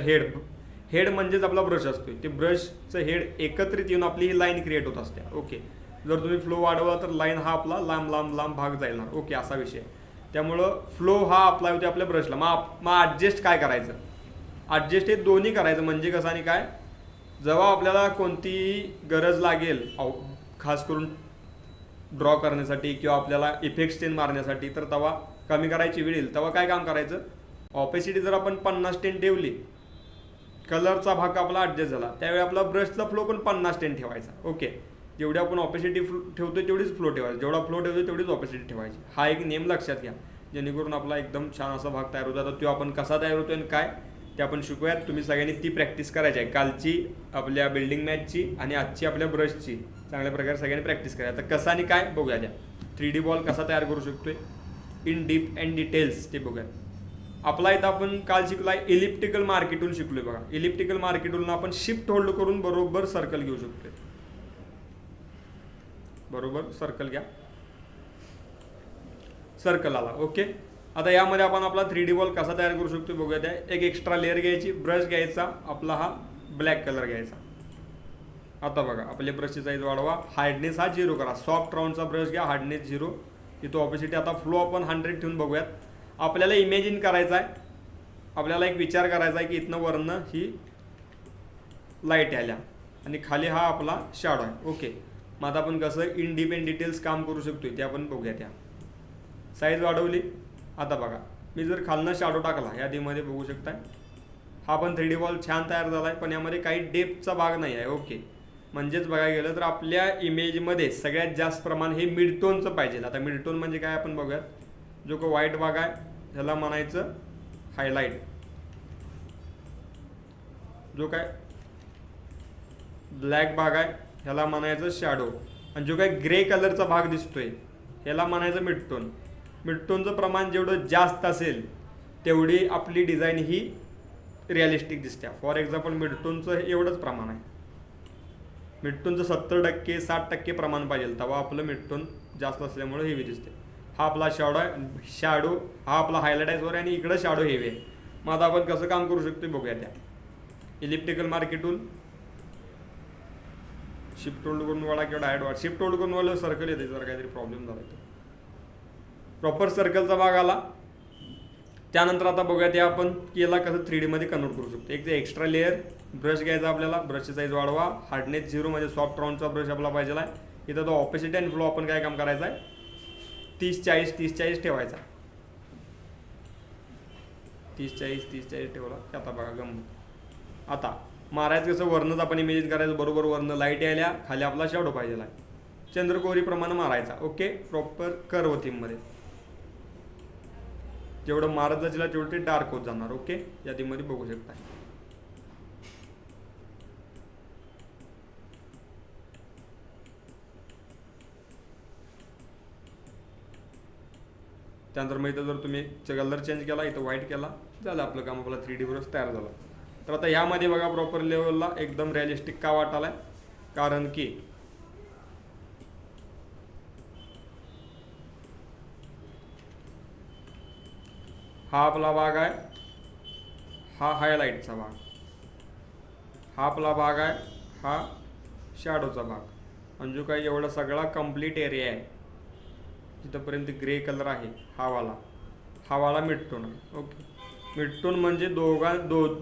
हेड म्हणजेच आपला ब्रश असतो, ते ब्रशचं हेड एकत्रित येऊन आपली ही लाईन क्रिएट होत असते. ओके, जर तुम्ही फ्लो वाढवला तर लाईन हा आपला लांब लांब लांब भाग जाणार. ओके, असा विषय. त्यामुळं फ्लो हा अप्लाय होते आपल्या ब्रशला. मग ॲडजस्ट काय करायचं, ॲडजस्ट हे दोन्ही करायचं. म्हणजे कसं आणि काय, जेव्हा आपल्याला कोणतीही गरज लागेल खास करून ड्रॉ करण्यासाठी किंवा आपल्याला इफेक्ट्स टेन मारण्यासाठी, तर तेव्हा कमी करायची वेळ येईल. तेव्हा काय काम करायचं, ऑपेसिटी जर आपण 50 ठेवली, कलरचा भाग आपला ॲडजस्ट झाला, त्यावेळी आपला ब्रशचा फ्लो पण 50 ठेवायचा. ओके, जेवढी आपण ऑपेसिटी ठेवतो तेवढीच फ्लो ठेवायचा, जेवढा फ्लो ठेवतो तेवढीच ऑपेसिटी ठेवायची. हा एक नियम लक्षात घ्या, जेणेकरून आपला एकदम छान असा भाग तयार होतो. तो आपण कसा तयार होतो आणि काय ते आपण शिकूयात. तुम्ही सगळ्यांनी ती प्रॅक्टिस करायची आहे. कालची आपल्या बिल्डिंग मॅचची आणि आजची आपल्या ब्रशची चांगल्या प्रकारे सगळ्यांनी प्रॅक्टिस करायची. तर कसा आणि काय बघूया द्या. 3D बॉल कसा तयार करू शकतोय इन डीप अँड डिटेल्स ते बघूया. आपला इथं आपण काल शिकलाय इलिप्टिकल मार्केटून शिकलोय बघा. इलिप्टिकल मार्केटून आपण शिफ्ट होल्ड करून बरोबर सर्कल घेऊ शकतोय. बरोबर सर्कल घ्या, सर्कल आला. ओके, आता यामध्ये आपण आपला 3D बॉल कसा तयार करू शकतो बघूया द्या. एक एक्स्ट्रा लेअर घ्यायची, ब्रश घ्यायचा आपला हा ब्लॅक कलर घ्यायचा. आता बघा आपल्या ब्रशची साईज वाढवा, हार्डनेस हा 0 करा. सॉफ्ट राऊंडचा ब्रश घ्या, हार्डनेस 0. इथं ऑपेसिटी आता फ्लो आपण 100 ठेवून बघूयात. आपल्याला इमॅजिन करायचं आहे, आपल्याला एक विचार करायचा आहे की इथनं वरनं ही लाईट आल्या आणि खाली हा आपला शॅडो आहे. ओके, मग आता आपण कसं इन डीप अँड डिटेल्स काम करू शकतोय ते आपण बघूया. त्या साईज वाढवली. आता बघा मी जर खालनं शॅडो टाकला, यादीमध्ये बघू शकताय हा पण 3D बॉल छान तयार झाला आहे, पण यामध्ये काही डेप्थचा भाग नाही आहे. ओके, म्हणजेच बघायला गेलं तर आपल्या इमेजमध्ये सगळ्यात जास्त प्रमाण हे मिडटोनचं पाहिजे. आता मिडटोन म्हणजे काय आपण बघूयात. जो को व्हाईट भाग आहे ह्याला म्हणायचं हायलाईट, जो काय ब्लॅक भाग आहे ह्याला म्हणायचं शॅडो, आणि जो काय ग्रे कलरचा भाग दिसतोय ह्याला म्हणायचं मिडटोन. मिडटोनचं प्रमाण जेवढं जास्त असेल तेवढी आपली डिझाईन ही रिअलिस्टिक दिसते. फॉर एक्झाम्पल मिडटोनचं एवढंच प्रमाण आहे. मिडटोनचं 70% 60% प्रमाण पाहिजे, तेव्हा आपलं मिडटोन जास्त असल्यामुळे हेवी दिसते. हा आपला शॅडो आहे, शॅडो हा आपला हायलाईट आहे वर, आणि इकडं शॅडो हेवी आहे. मग आता आपण कसं काम करू शकतो बघूया. त्या इलिप्टिकल मार्केटून शिफ्ट होल्ड करून वाढा किंवा डायरेक्ट वाढ. शिफ्ट होल्ड करून वाढलं सर्कल येते, जर काहीतरी प्रॉब्लेम झाला तर प्रॉपर सर्कलचा भाग आला. त्यानंतर आता बघूया ते आपण केला कसं 3D मध्ये कन्वर्ट करू शकतो. एक ते एक्स्ट्रा लेअर ब्रश घ्यायचा आपल्याला, ब्रशची साईज वाढवा, हार्डनेस 0 म्हणजे सॉफ्ट राऊंडचा ब्रश आपला पाहिजे आहे. इथं तो ऑपोजिट अँड फ्लो आपण काय काम करायचं आहे 30-40 ठेवायचा. 30-40 ठेवला की आता बघा गंमत. आता मारायचं कसं, वरनंच आपण इमेजिन करायचं, बरोबर वरनं लाईट यायला, खाली आपला शॅडो पाहिजे आहे. चंद्रकोरीप्रमाणे मारायचा. ओके, प्रॉपर कर्व थीममध्ये जेवढं मारत जायला तेवढं ते डार्क होत जाणार. ओके, या थीममध्ये बघू शकता. त्यानंतर मग इथं जर तुम्ही कलर चेंज केला, इथं व्हाईट केला, झालं आपलं काम, आपला 3D ब्रश तयार झाला. तर आता ह्यामध्ये बघा प्रॉपर लेवलला एकदम रिअलिस्टिक का वाटालाय, कारण की हा आपला भाग आहे, हा हायलाईटचा भाग, हा आपला भाग आहे, हा शॅडोचा भाग, आणि जो काही एवढा सगळा कंप्लीट एरिया आहे जिथंपर्यंत ग्रे कलर आहे हा वाला मिडटोन आहे. ओके, मिडटोन म्हणजे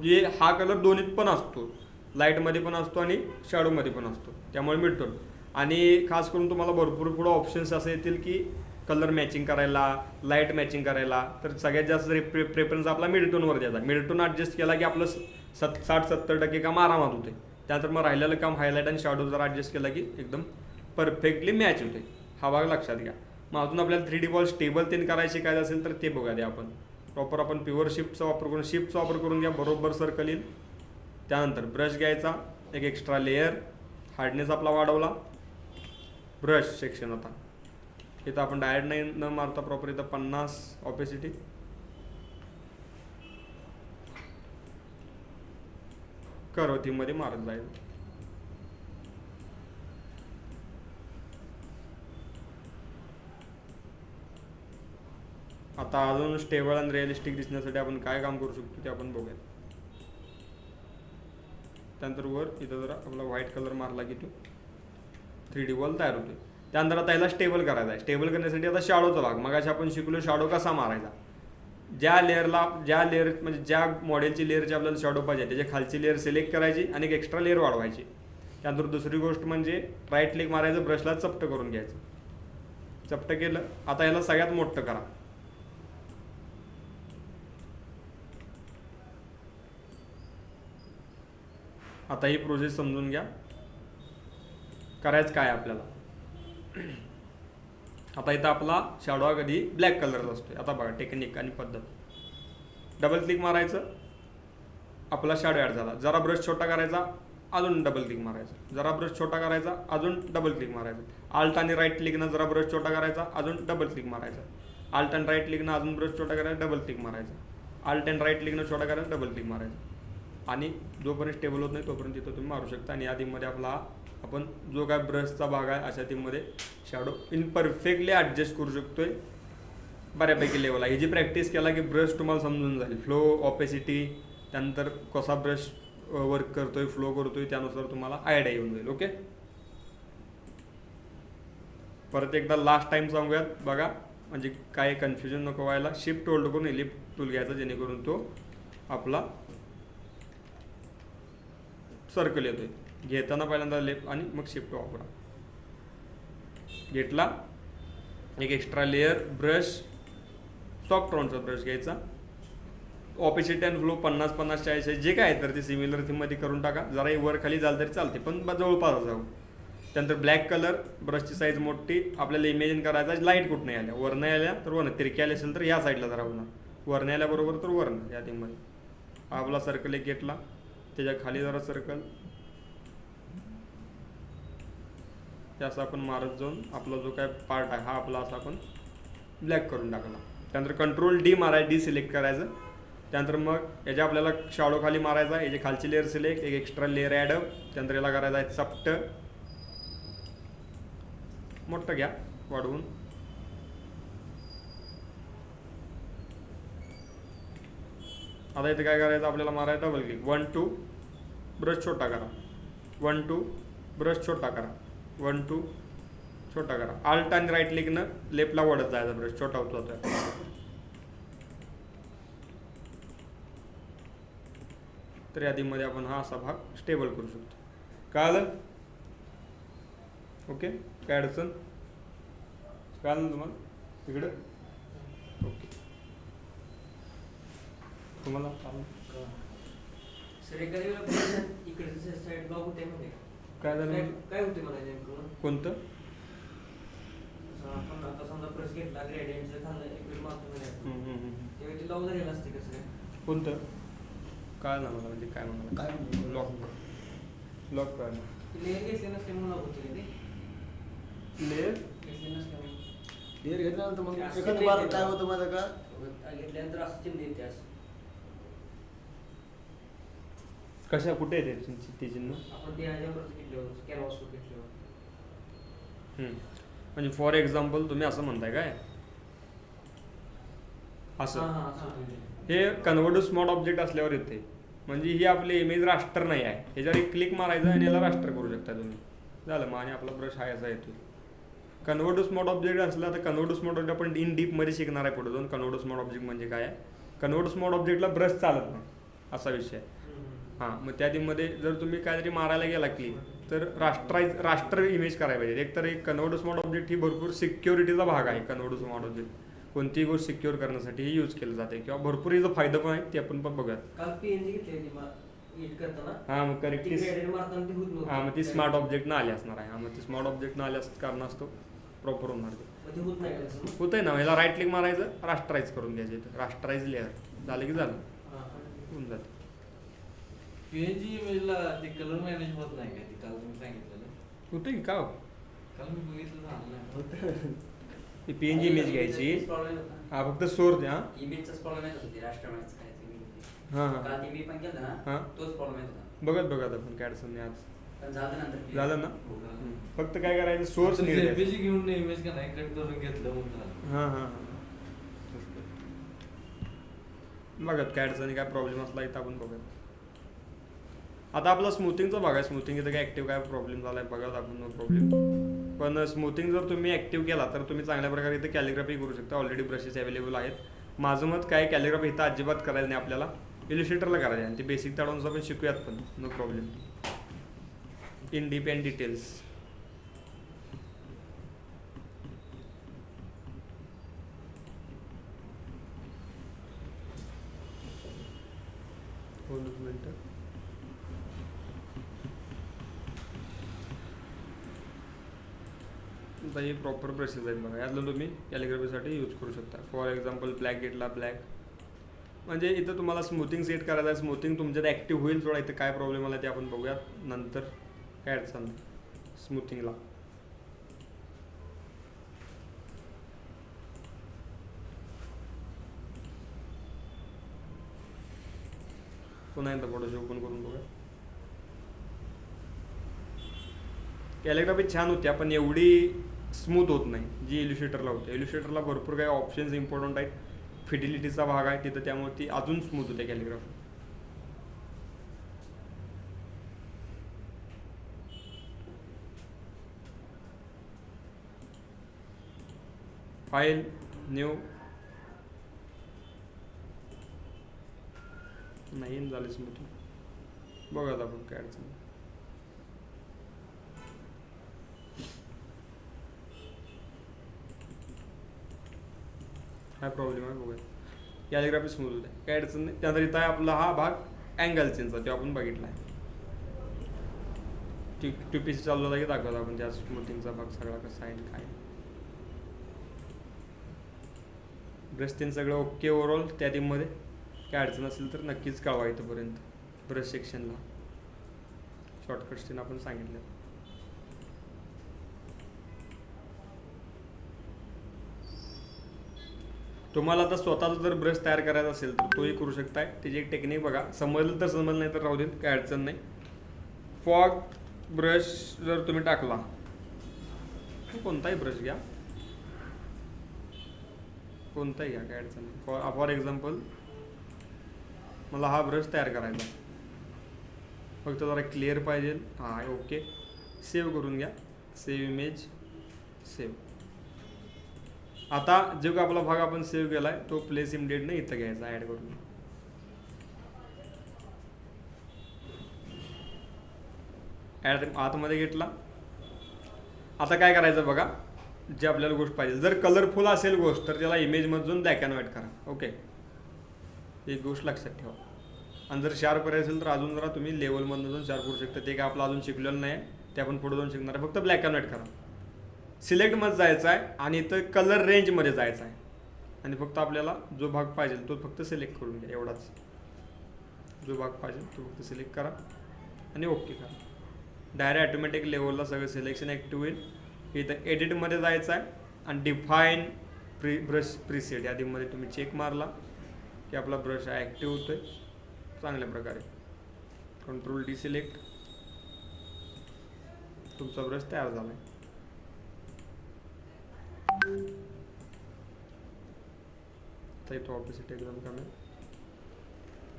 जे हा कलर दोन्हीत पण असतो, लाईटमध्ये पण असतो आणि शॅडोमध्ये पण असतो, त्यामुळे मिडटोन. आणि खास करून तुम्हाला भरपूर पुढं ऑप्शन्स असे येतील की कलर मॅचिंग करायला, लाईट मॅचिंग करायला, तर सगळ्यात जास्त प्रेफरन्स आपला मिडटोनवर द्यायचा. मिडटोन ॲडजस्ट केला की आपलं 60-70% काम आरामात होते. त्यानंतर मग राहिलेलं काम हायलाईट आणि शॅडो जर ॲडजस्ट केला की एकदम परफेक्टली मॅच होते. हा भाग लक्षात घ्या. मग अजून आपल्याला 3D बॉल स्टेबल तीन करायचे काय असेल तर ते बघा द्या. आपण प्रॉपर आपण प्युअर शिफ्टचा वापर करून घ्या, बरोबर सर्कल येईल. त्यानंतर ब्रश घ्यायचा, एक एक्स्ट्रा लेअर, हार्डनेस आपला वाढवला, ब्रश सेक्शन. आता इथं आपण डायरेक्ट नाही न मारता प्रॉपर इथं 50 ऑपेसिटी, कर्व थीममध्ये मारत जाईल. आता अजून स्टेबल आणि रिअलिस्टिक दिसण्यासाठी आपण काय काम करू शकतो ते आपण बघूया. त्यानंतर वर इथं जरा आपला व्हाईट कलर मारला की तो 3D वॉल तयार होतो. त्यानंतर आता याला स्टेबल करायचा आहे. स्टेबल करण्यासाठी आता शॅडोचा भाग, मग आपण शिकलो शॅडो कसा मारायचा. ज्या लेअर म्हणजे ज्या मॉडेलची लेअरची आपल्याला शॅडो पाहिजे त्याच्या खालची लेअर सिलेक्ट करायची आणि एक एक्स्ट्रा लेअर वाढवायची. त्यानंतर दुसरी गोष्ट म्हणजे राईट क्लिक मारायचं, ब्रशला चपटं करून घ्यायचं. चपटं केलं. आता याला सगळ्यात मोठं करा. आता ही प्रोसेस समजून घ्या. करायचं काय आपल्याला. आता इथं आपला शॅडो हा कधी ब्लॅक कलरचा असतो. आता बघा टेक्निक आणि पद्धत. डबल क्लिक मारायचं, आपला शॅडो ॲड झाला. जरा ब्रश छोटा करायचा, अजून डबल क्लिक मारायचा. जरा ब्रश छोटा करायचा, अजून डबल क्लिक मारायचं. आल्ट आणि राईट क्लिकनं जरा ब्रश छोटा करायचा, अजून डबल क्लिक मारायचा. आल्ट आणि राईट क्लिकनं अजून ब्रश छोटा करायचा, डबल क्लिक मारायचा. आल्ट आणि राईट क्लिकनं छोटा करायचा, डबल क्लिक मारायचा. आणि जोपर्यंत स्टेबल होत नाही तोपर्यंत तिथं तुम्ही मारू शकता. आणि या टीममध्ये आपला आपण जो काय ब्रशचा भाग आहे अशा टीममध्ये शॅडो परफेक्टली ॲडजस्ट करू शकतोय बऱ्यापैकी लेवल आहे. ही जी प्रॅक्टिस केला की ब्रश तुम्हाला समजून जाईल. फ्लो, ऑपेसिटी, त्यानंतर कसा ब्रश वर्क करतोय, फ्लो करतोय, त्यानुसार तुम्हाला आयडिया येऊन जाईल. ओके, परत एकदा लास्ट टाइम सांगूयात बघा, म्हणजे काय कन्फ्युजन नको व्हायला. शिफ्ट होल्ड करून इलिप्स टूल घ्यायचा जेणेकरून तो आपला सर्कल येतोय. घेताना पहिल्यांदा लेफ्ट आणि मग शिफ्ट वापरा. घेतला एक एक्स्ट्रा लेअर ब्रश, सॉफ्ट राऊंडचा ब्रश घ्यायचा. ऑपेसिटी अँड फ्लो 50-50 40 जे काय आहे तर ते सिमिलर थीममध्ये करून टाका. जरा वर खाली झालं तरी चालते पण जवळपास जाऊ. त्यानंतर ब्लॅक कलर, ब्रशची साईज मोठी. आपल्याला इमेजिन करायचा लाईट कुठं नाही आल्या, वर नाही आल्या तर वर, तिरकी आली असेल तर ह्या साईडला जरा होणार, वर नाही आल्याबरोबर तर वर या थीममध्ये. आपला सर्कल एक घेतला, त्याच्या खाली जरा सर्कल असं आपण मारत जाऊन आपला जो काय पार्ट आहे हा आपला असा आपण ब्लॅक करून टाकला. त्यानंतर कंट्रोल डी मारायचं, डी सिलेक्ट करायचं. त्यानंतर मग याच्या आपल्याला शॅडो खाली मारायचा, याची खालची लेअर सिलेक्ट, एक एक्स्ट्रा लेअर ॲड. त्यानंतर याला करायचा आहे चपटं, मोठं घ्या वाढवून. आता इथे काय करायचं आपल्याला मारायचं डबल क्लिक. 1 2 ब्रश छोटा करा, 1 2 ब्रश छोटा करा, 1 2 छोटा करा. आल्ट आणि राईट क्लिकनं लेफ्टला वळत जायचा, ब्रश छोटा होतो आता. तर यादीमध्ये आपण हा असा भाग स्टेबल करू शकतो. कळालं? ओके, काय अडचण? कळालं तुम्हाला इकडं? ओके, तुम्हाला सर एखाद्या वेळेला इकडे साईड ब्लॉक होते मध्ये काय झालं? काय होते मला नेमकं कोणतं? आपण आता समजा प्रेस घेतला ग्रेडियंटचं खाल्लं इकडे मागतो त्यावेळी ते लॉक झालेलं असते कसं काय? कोणतं? काय ना मला म्हणजे काय म्हणाला? काय लॉक लॉक काय लेअर घेतले नसते म्हणून लॉक होते ते लेअर घेतले नसल्यामुळे लेअर घेतल्यानंतर मग एखादी बार काय होतं माहिती का, घेतल्यानंतर असं चिन्ह येते असं. कशा कुठे आहे ते चिन्ह? आपण ते ह्याच्यावर घेतल्यावर कॅनव्हासवर घेतल्यावर. म्हणजे फॉर एक्झाम्पल तुम्ही असं म्हणताय काय असं, हे कन्व्हर्ट स्मॉट ऑब्जेक्ट असल्यावर येते. म्हणजे ही आपली इमेज रास्टर नाही आहे, ह्याच्यावर एक क्लिक मारायचं आणि याला रास्टर करू शकता तुम्ही. झालं मग. आणि आपला ब्रश हा याचा येतो. कन्व्हर्ट स्मॉट ऑब्जेक्ट असला तर कन्व्हर्ट स्मॉट ऑब्जेक्ट आपण इन डीपमध्ये शिकणार आहे पुढे जाऊन. कन्व्हर्ट स्मॉट ऑब्जेक्ट म्हणजे काय आहे, कन्व्हर्ट स्मॉट ऑब्जेक्टला ब्रश चालत नाही असा विषय आहे. हां, मग त्या टीममध्ये जर तुम्ही काहीतरी मारायला गेला क्लिक तर रास्टर इमेज करायला पाहिजे. एकतर एक कन्व्हर्ट स्मॉट ऑब्जेक्ट ही भरपूर सिक्युरिटीचा भाग आहे. कन्व्हर्ट स्मॉट ऑब्जेक्ट कोणतीही गोष्ट सिक्युअर करण्यासाठी हे यूज केलं जाते किंवा भरपूर याचा फायदा पण आहे, ते आपण पण बघूयात. काल पीएनजी घेतली एडिट करताना. हां मग करेक्ट. मारताना ते होत नव्हतं. हां मग ती स्मार्ट ऑब्जेक्ट न आली असणार आहे. हां मग ती स्मार्ट ऑब्जेक्ट न आल्यास कारणास्तव प्रॉपर होणार ते होत नाही का? होत आहे ना. ह्याला राईट क्लिक मारायचं, रास्टराईज करून घ्यायचं. रास्टराईज लेअर झालं की झालं, होऊन जातं. पीएनजी इमेजला ते कलर मॅनेज होत नाही का? ते काल तुम्ही सांगितलेलं होतं की का हो? काल मी बघितलं झालं नाही. ती पीएनजी इमेज घ्यायची. हा फक्त सोर्स. हां इमेजचाच प्रॉब्लेम येत होती राष्ट्रवादीच काय ते. हां हां काल ते मी पण केलं ना, हां तोच प्रॉब्लेम येत होता. बघत आपण काय अडचण नाही आज. पण झालं नंतर झालं ना. हो का? फक्त काय करायचं, सोर्स नीट द्यायचं. जेपीजी घेऊन इमेज का नाही कट करून घेतलं म्हणून. हां हां बघत काय अडचणी काय प्रॉब्लेम असला इथं आपण बघत. आता आपला स्मूथिंगचा बघा, स्मूथिंग इथं काय ॲक्टिव्ह काय प्रॉब्लेम झाला आहे बघा आपण, नो प्रॉब्लेम. पण स्मूथिंग जर तुम्ही ॲक्टिव्ह केला तर तुम्ही चांगल्या प्रकारे इथं कॅलिग्राफी करू शकता. ऑलरेडी ब्रशेस अवेलेबल आहेत. माझं मत काय, कॅलिग्राफी इथं अजिबात करायचं नाही आपल्याला, इलिस्ट्रेटरला करायचं आहे. आणि ते बेसिक त्याडून आपण शिकूयात पण, no problem. In deep and details. मिनटं. आता हे प्रॉपर ब्रशेस आहेत बघा, यातलं तुम्ही कॅलिग्राफीसाठी यूज करू शकता. फॉर एक्झाम्पल ब्लॅक गेटला ब्लॅक, म्हणजे इथं तुम्हाला स्मूथिंग सेट करायचं आहे. स्मूथिंग तुमच्यात ॲक्टिव्ह होईल थोडा, इथं काय प्रॉब्लेम आला ते आपण बघूयात नंतर, काय अडचण नाही स्मूथिंगला. पुन्हा एकदा फोटोशॉप ओपन करून बघा. कॅलिग्राफी छान होती पण एवढी स्मूथ होत नाही जी इल्युस्ट्रेटरला होते. इल्युस्ट्रेटरला भरपूर काही ऑप्शन्स इम्पॉर्टंट आहेत, फिडिलिटीचा भाग आहे तिथं, त्यामुळे ती अजून स्मूथ होते कॅलिग्राफी. फाईल न्यू नाही झाली स्मूथ, बघा आता आपण काय अडचण. काय प्रॉब्लेम आहे बघूया. कॅलिग्राफी स्मूथ होते, काय अडचण नाही. त्यानंतर इथं आहे आपला हा भाग अँगल चेंजचा, तो आपण बघितला आहे. टू पीस चालू झाला की दाखवला आपण त्या स्मूथिंगचा भाग सगळा कसा आहे काय. ब्रश तीन सगळं ओके ओव्हरऑल. त्या टीममध्ये काय अडचण असेल तर नक्कीच कळवा इथंपर्यंत. ब्रश सेक्शनला शॉर्टकट्स तीन आपण सांगितलं. तुम्हाला आता स्वतःचा जर ब्रश तयार करायचा असेल तर तोही करू शकताय. त्याची एक टेक्निक बघा, समजलं तर समजलं, नाही तर राहू देत, काय अडचण नाही. फॉग ब्रश जर तुम्ही टाकला, कोणताही ब्रश घ्या, कोणताही घ्या, काय अडचण नाही. फॉर एक्झाम्पल मला हा ब्रश तयार करायचा, फक्त जरा क्लिअर पाहिजे. हां ओके, सेव्ह करून घ्या. Save image, save. आता जो का आपला भाग आपण सेव्ह केला आहे तो प्लेस इमिडिएटने इथं घ्यायचा, ॲड करून. ॲड आतमध्ये घेतला. आता काय करायचं बघा, जे आपल्याला गोष्ट पाहिजे. जर कलरफुल असेल गोष्ट तर त्याला इमेजमधून ब्लॅक अँड व्हाईट करा. ओके, एक गोष्ट लक्षात ठेवा. आणि जर शार्प करायचं असेल तर अजून जरा तुम्ही लेवलमधून जाऊन शार्प करू शकता. ते काय आपलं अजून शिकलेलं नाही, ते आपण पुढे जाऊन शिकणार आहे. फक्त ब्लॅक अँड व्हाईट करा. सिलेक्टमध्ये जायचं आहे आणि इथं कलर रेंजमध्ये जायचं आहे आणि फक्त आपल्याला जो भाग पाहिजे तो फक्त सिलेक्ट करून घ्या. एवढाच, जो भाग पाहिजे तो फक्त सिलेक्ट करा आणि ओके करा. डायरेक्ट ऑटोमॅटिक लेवलला सगळं सिलेक्शन ॲक्टिव्ह होईल. इथं एडिटमध्ये जायचं आहे आणि डिफाईन ब्रश प्रीसेट यादीमध्ये तुम्ही चेक मारला की आपला ब्रश हा ॲक्टिव्ह होतो आहे चांगल्या प्रकारे. कंट्रोल डी सिलेक्ट, तुमचा ब्रश तयार झाला आहे. तो ऑपोजिट एक्झाम कमी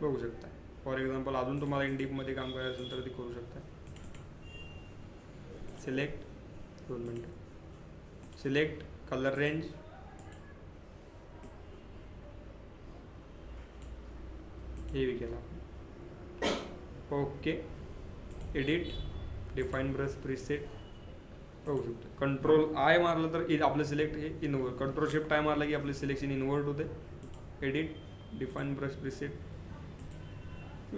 बघू शकता. फॉर एक्झाम्पल अजून तुम्हाला इन डीपमध्ये काम करायचं असेल तर ते करू शकता. सिलेक्ट, 2 मिनटं, सिलेक्ट कलर रेंज, हे बी केला. Okay, edit, define brush preset बघू शकतो. कंट्रोल आय मारलं तर आपलं सिलेक्ट हे इनवर्ट, कंट्रोल शिफ्ट आय मारलं की आपलं सिलेक्शन इनवर्ट होते. एडिट, डिफाईन ब्रश प्रीसेट,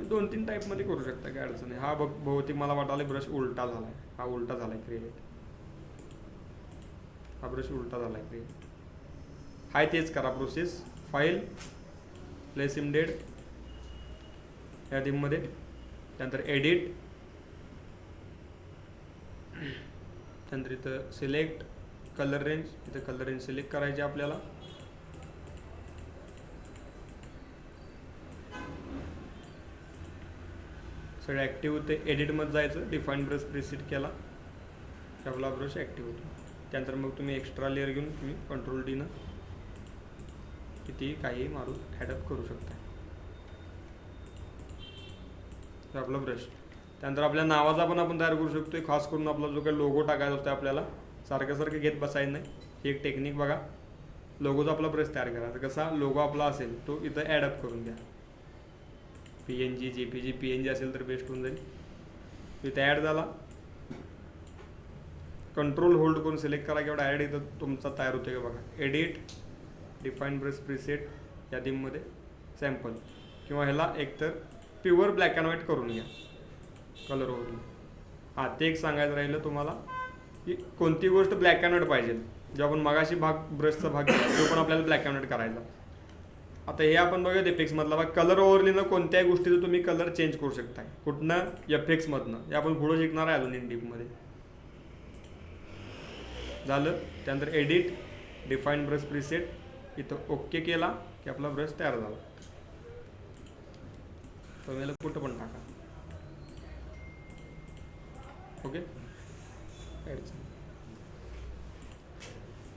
2-3 टाईपमध्ये करू शकता, काय अडचण नाही. हा बहुतेक मला वाटायला ब्रश उलटा झाला आहे. हा उलटा झाला आहे क्रिएट, हा ब्रश उलटा झाला आहे क्रिएट. हाय तेच करा प्रोसेस. फाईल, प्लेस इमिडिएट या थीममध्ये, त्यानंतर एडिट, त्यानंतर इथं सिलेक्ट कलर रेंज, इथं कलर रेंज सिलेक्ट करायचे आपल्याला. सगळं ॲक्टिव्ह होते. एडिटमध्ये जायचं, डिफाईन ब्रश प्रीसेट केला की आपला ब्रश ॲक्टिव्ह होतो. त्यानंतर मग तुम्ही एक्स्ट्रा लेअर घेऊन तुम्ही कंट्रोल डीनं किती काही मारून ॲडअप करू शकता. आपला ब्रश त्यानंतर आपल्या नावाचा पण आपण तयार करू शकतो. खास करून आपला जो काही लोगो टाकायचा असतो आपल्याला सारखं घेत बसायचं नाही. ही एक टेक्निक बघा. लोगोचा आपला ब्रश तयार करायचा. कसा लोगो आपला असेल तो इथं ॲडअप करून घ्या. PNG JPG PNG असेल तर बेस्ट होऊन जाईल. इथं ॲड झाला. कंट्रोल होल्ड करून सिलेक्ट करा किंवा डायरेक्ट इथं तुमचा तयार होतो का बघा. एडिट डिफाईन ब्रश प्रीसेट यादीमध्ये सॅम्पल किंवा ह्याला एकतर प्युअर ब्लॅक अँड व्हाईट करून घ्या कलरवरून. हां ते एक सांगायचं राहिलं तुम्हाला की कोणती गोष्ट ब्लॅक अँड व्हाईट पाहिजे. जो आपण मगाशी ब्रशचा भाग तो पण आपल्याला ब्लॅक अँड व्हाईट करायचा. आता हे आपण बघूया एफेक्ट्समधला भाग. कलर ओव्हरलीनं कोणत्याही गोष्टीचं तुम्ही कलर चेंज करू शकताय. कुठनं एफेक्ट्समधनं. हे आपण पुढं शिकणार आहे अजून इन डीपमध्ये. झालं. त्यानंतर एडिट डिफाईन ब्रश प्रीसेट इथं ओके केला की आपला ब्रश तयार झाला. तुम्हाला कुठं पण टाका. ओके